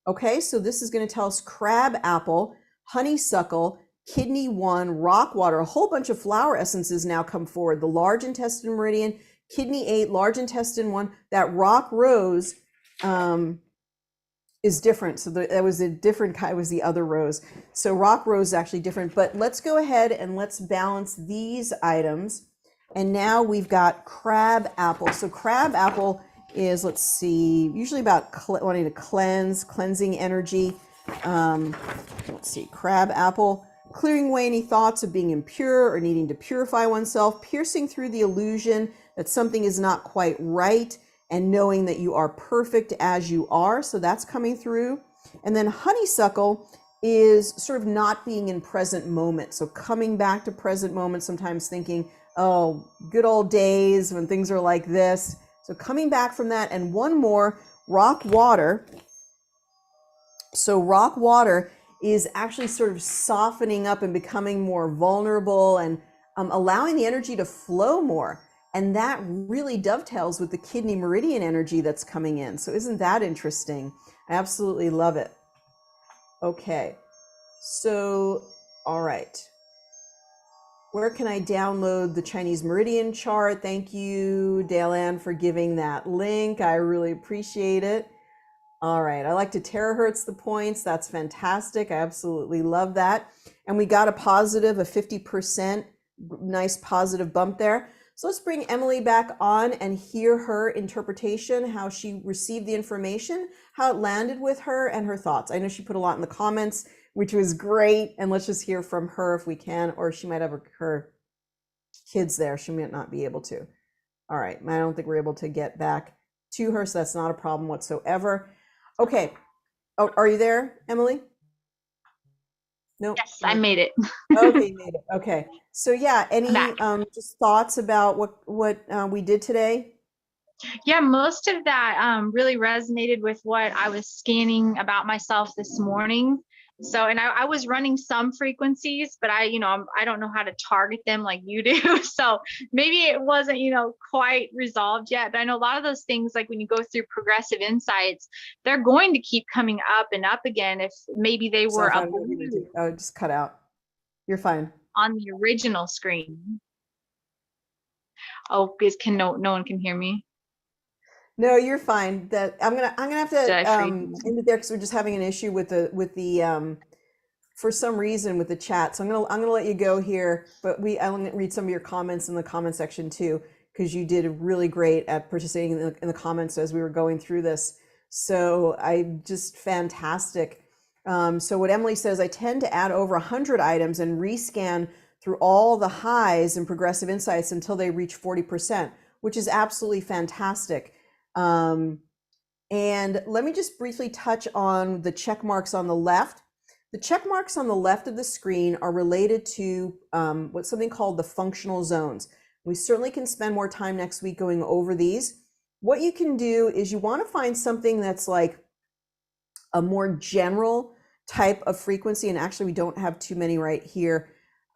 Okay, so this is going to tell us crab apple, honeysuckle, kidney 1, rock water, a whole bunch of flower essences now come forward. The large intestine meridian, kidney 8, large intestine 1, that rock rose is different. So that was a different kind, was the other rose. So rock rose is actually different, but let's go ahead and let's balance these items. And now we've got crab apple. So crab apple is, let's see, usually about wanting to cleansing energy. Let's see, crab apple, clearing away any thoughts of being impure or needing to purify oneself, piercing through the illusion that something is not quite right, and knowing that you are perfect as you are. So that's coming through. And then honeysuckle is sort of not being in present moment. So coming back to present moment, sometimes thinking, oh, good old days when things are like this. So coming back from that. And one more, rock water. So rock water is actually sort of softening up and becoming more vulnerable and allowing the energy to flow more. And that really dovetails with the kidney meridian energy that's coming in. So isn't that interesting? I absolutely love it. Okay, so, all right. Where can I download the Chinese meridian chart? Thank you, Dale Ann, for giving that link. I really appreciate it. All right, I like to terahertz the points. That's fantastic. I absolutely love that. And we got a positive, a 50%, nice positive bump there. So let's bring Emily back on and hear her interpretation, how she received the information, how it landed with her, and her thoughts. I know she put a lot in the comments, which was great. And let's just hear from her if we can, or she might have her kids there. She might not be able to. All right, I don't think we're able to get back to her, so that's not a problem whatsoever. Okay, oh, are you there, Emily? No.
Yes, I made it.
Okay, you made it. Okay. So yeah, any just thoughts about what we did today?
Yeah, most of that really resonated with what I was scanning about myself this morning. So, and I was running some frequencies, but I don't know how to target them like you do. So maybe it wasn't, quite resolved yet. But I know a lot of those things, like when you go through Progressive Insights, they're going to keep coming up and up again. If maybe they were up
oh, just cut out. You're fine.
On the original screen. Oh, no one can hear me.
No, you're fine. That I'm gonna have to end it there because we're just having an issue with the for some reason with the chat. So I'm gonna let you go here, but I'm gonna read some of your comments in the comment section too, because you did really great at participating in the comments as we were going through this. So just fantastic. So what Emily says, I tend to add over 100 items and rescan through all the highs in Progressive Insights until they reach 40%, which is absolutely fantastic. And let me just briefly touch on the check marks on the left. The check marks on the left of the screen are related to what's something called the functional zones. We certainly can spend more time next week going over these. What you can do is you want to find something that's like a more general type of frequency, and actually we don't have too many right here.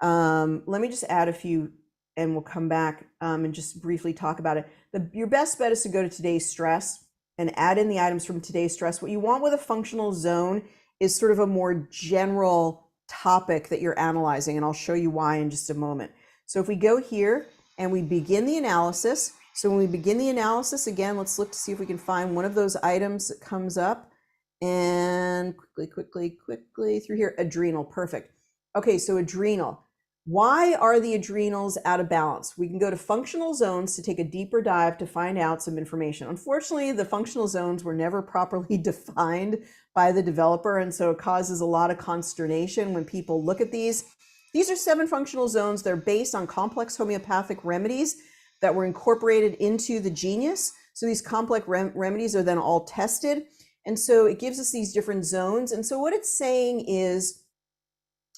Let me just add a few and we'll come back and just briefly talk about it. Your best bet is to go to today's stress and add in the items from today's stress. What you want with a functional zone is sort of a more general topic that you're analyzing, and I'll show you why in just a moment. So if we go here and we begin the analysis, so when we begin the analysis, again, let's look to see if we can find one of those items that comes up. And quickly through here, adrenal, perfect. Okay, so adrenal. Why are the adrenals out of balance? We can go to functional zones to take a deeper dive to find out some information. Unfortunately, the functional zones were never properly defined by the developer, and so it causes a lot of consternation when people look at these. These are 7 functional zones. They're based on complex homeopathic remedies that were incorporated into the Genius. So these complex remedies are then all tested. And so it gives us these different zones. And so what it's saying is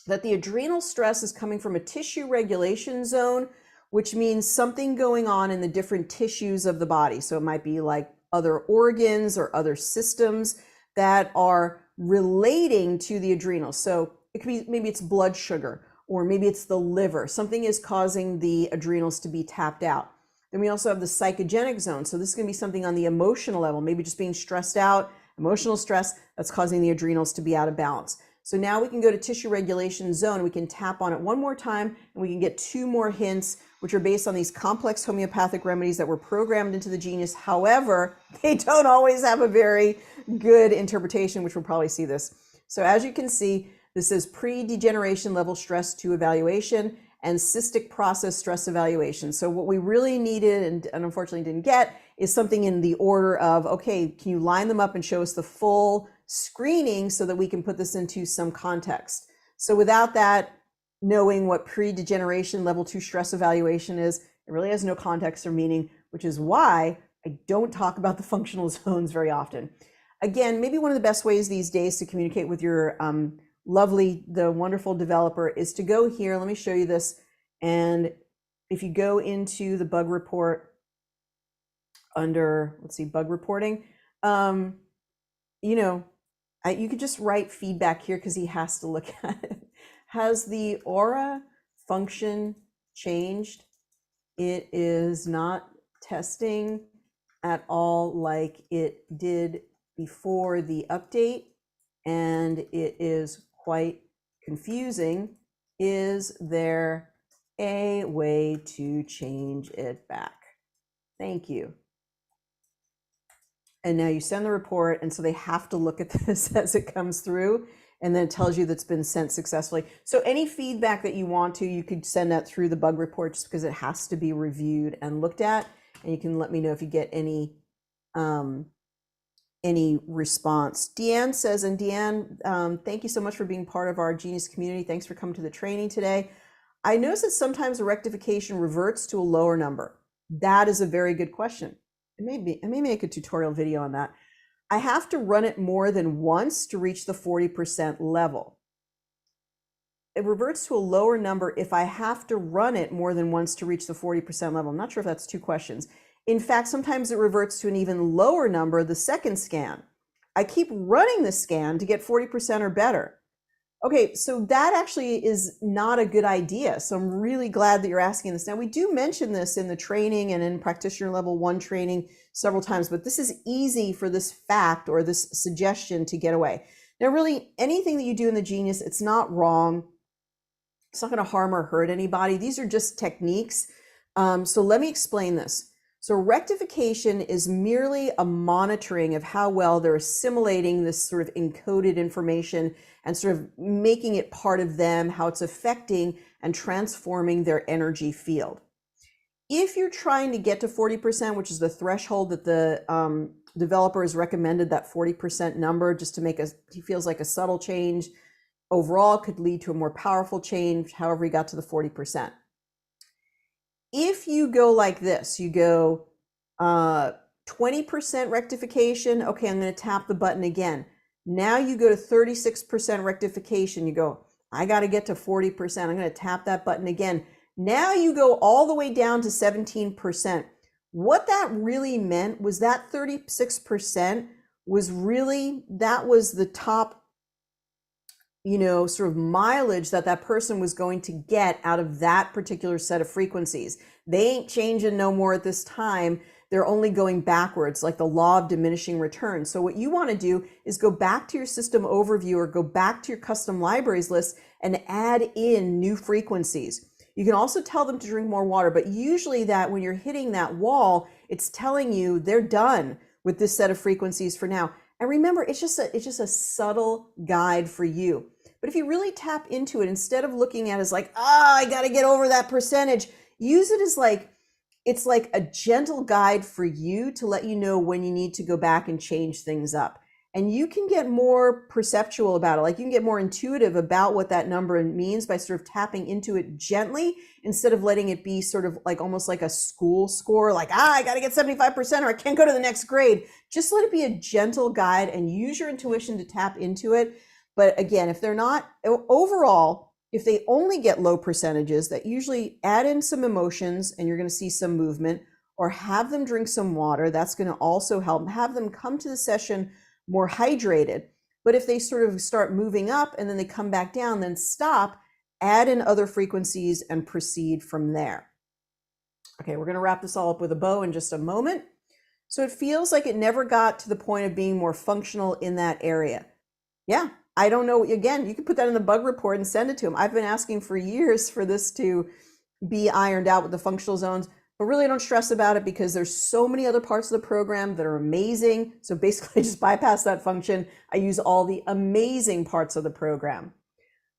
that the adrenal stress is coming from a tissue regulation zone, which means something going on in the different tissues of the body. So it might be like other organs or other systems that are relating to the adrenals. So it could be, maybe it's blood sugar, or maybe it's the liver. Something is causing the adrenals to be tapped out. Then we also have the psychogenic zone. So this is going to be something on the emotional level, maybe just being stressed out, emotional stress that's causing the adrenals to be out of balance. So now we can go to tissue regulation zone. We can tap on it one more time and we can get 2 more hints, which are based on these complex homeopathic remedies that were programmed into the Genius. However, they don't always have a very good interpretation, which we'll probably see this. So as you can see, this is pre-degeneration level stress 2 evaluation and cystic process stress evaluation. So what we really needed and unfortunately didn't get is something in the order of, okay, can you line them up and show us the full screening so that we can put this into some context? So without that, knowing what pre-degeneration level 2 stress evaluation is, it really has no context or meaning, which is why I don't talk about the functional zones very often. Again, maybe one of the best ways these days to communicate with your the wonderful developer is to go here. Let me show you this. And if you go into the bug report under, let's see, bug reporting, you know, you could just write feedback here because he has to look at it. Has the aura function changed? It is not testing at all like it did before the update, and it is quite confusing. Is there a way to change it back? Thank you. And now you send the report, and so they have to look at this as it comes through, and then it tells you that's been sent successfully. So any feedback that you want to, you could send that through the bug report just because it has to be reviewed and looked at, and you can let me know if you get any response. Deanne says, and Deanne, thank you so much for being part of our Genius community. Thanks for coming to the training today. I notice that sometimes a rectification reverts to a lower number. That is a very good question. I may make a tutorial video on that. I have to run it more than once to reach the 40% level. It reverts to a lower number if I have to run it more than once to reach the 40% level. I'm not sure if that's 2 questions. In fact, sometimes it reverts to an even lower number the second scan. I keep running the scan to get 40% or better. Okay, so that actually is not a good idea. So I'm really glad that you're asking this. Now, we do mention this in the training and in practitioner level 1 training several times, but this is easy for this fact or this suggestion to get away. Now, really, anything that you do in the Genius, it's not wrong. It's not going to harm or hurt anybody. These are just techniques. So let me explain this. So rectification is merely a monitoring of how well they're assimilating this sort of encoded information and sort of making it part of them, how it's affecting and transforming their energy field. If you're trying to get to 40%, which is the threshold that the developer has recommended, that 40% number, just to make he feels like a subtle change overall could lead to a more powerful change, however he got to the 40%. If you go like this, you go 20% rectification, okay, I'm going to tap the button again. Now you go to 36% rectification, you go, I got to get to 40%, I'm going to tap that button again. Now you go all the way down to 17%. What that really meant was that 36% was really, that was the top sort of mileage that that person was going to get out of that particular set of frequencies. They ain't changing no more at this time. They're only going backwards, like the law of diminishing returns. So what you want to do is go back to your system overview or go back to your custom libraries list and add in new frequencies. You can also tell them to drink more water, but usually that when you're hitting that wall, it's telling you they're done with this set of frequencies for now. And remember, it's just a subtle guide for you. But if you really tap into it, instead of looking at it as like, I got to get over that percentage, use it as like, it's like a gentle guide for you to let you know when you need to go back and change things up. And you can get more perceptual about it. Like you can get more intuitive about what that number means by sort of tapping into it gently instead of letting it be sort of like almost like a school score, like, I got to get 75% or I can't go to the next grade. Just let it be a gentle guide and use your intuition to tap into it. But again, if they're not overall, if they only get low percentages, that usually add in some emotions and you're going to see some movement, or have them drink some water. That's going to also help. Have them come to the session more hydrated. But if they sort of start moving up and then they come back down, then stop, add in other frequencies and proceed from there. Okay, we're going to wrap this all up with a bow in just a moment. So it feels like it never got to the point of being more functional in that area. Yeah, I don't know. Again, you can put that in the bug report and send it to them. I've been asking for years for this to be ironed out with the functional zones, but really don't stress about it because there's so many other parts of the program that are amazing. So basically I just bypass that function. I use all the amazing parts of the program.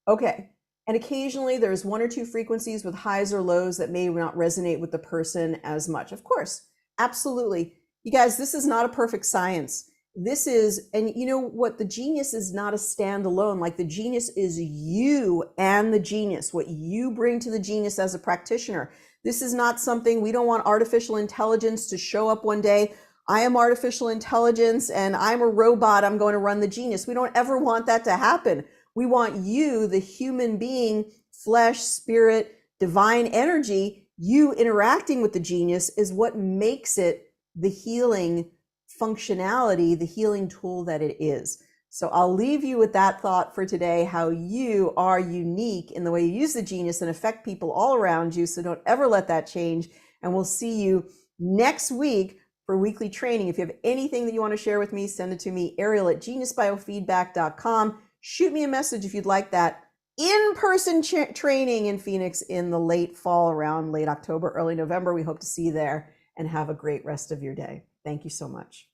Okay. And occasionally there's one or two frequencies with highs or lows that may not resonate with the person as much. Of course, absolutely. You guys, this is not a perfect science. This is, and you know what, the genius is not a standalone. Like the genius is you and the genius, what you bring to the genius as a practitioner. This is not something, we don't want artificial intelligence to show up one day. I am artificial intelligence and I'm a robot. I'm going to run the genius. We don't ever want that to happen. We want you, the human being, flesh, spirit, divine energy, you interacting with the genius is what makes it the healing functionality, the healing tool that it is. So I'll leave you with that thought for today, how you are unique in the way you use the genius and affect people all around you. So don't ever let that change. And we'll see you next week for weekly training. If you have anything that you want to share with me, send it to me, Ariel@geniusbiofeedback.com. Shoot me a message if you'd like that in-person training in Phoenix in the late fall, around late October, early November. We hope to see you there and have a great rest of your day. Thank you so much.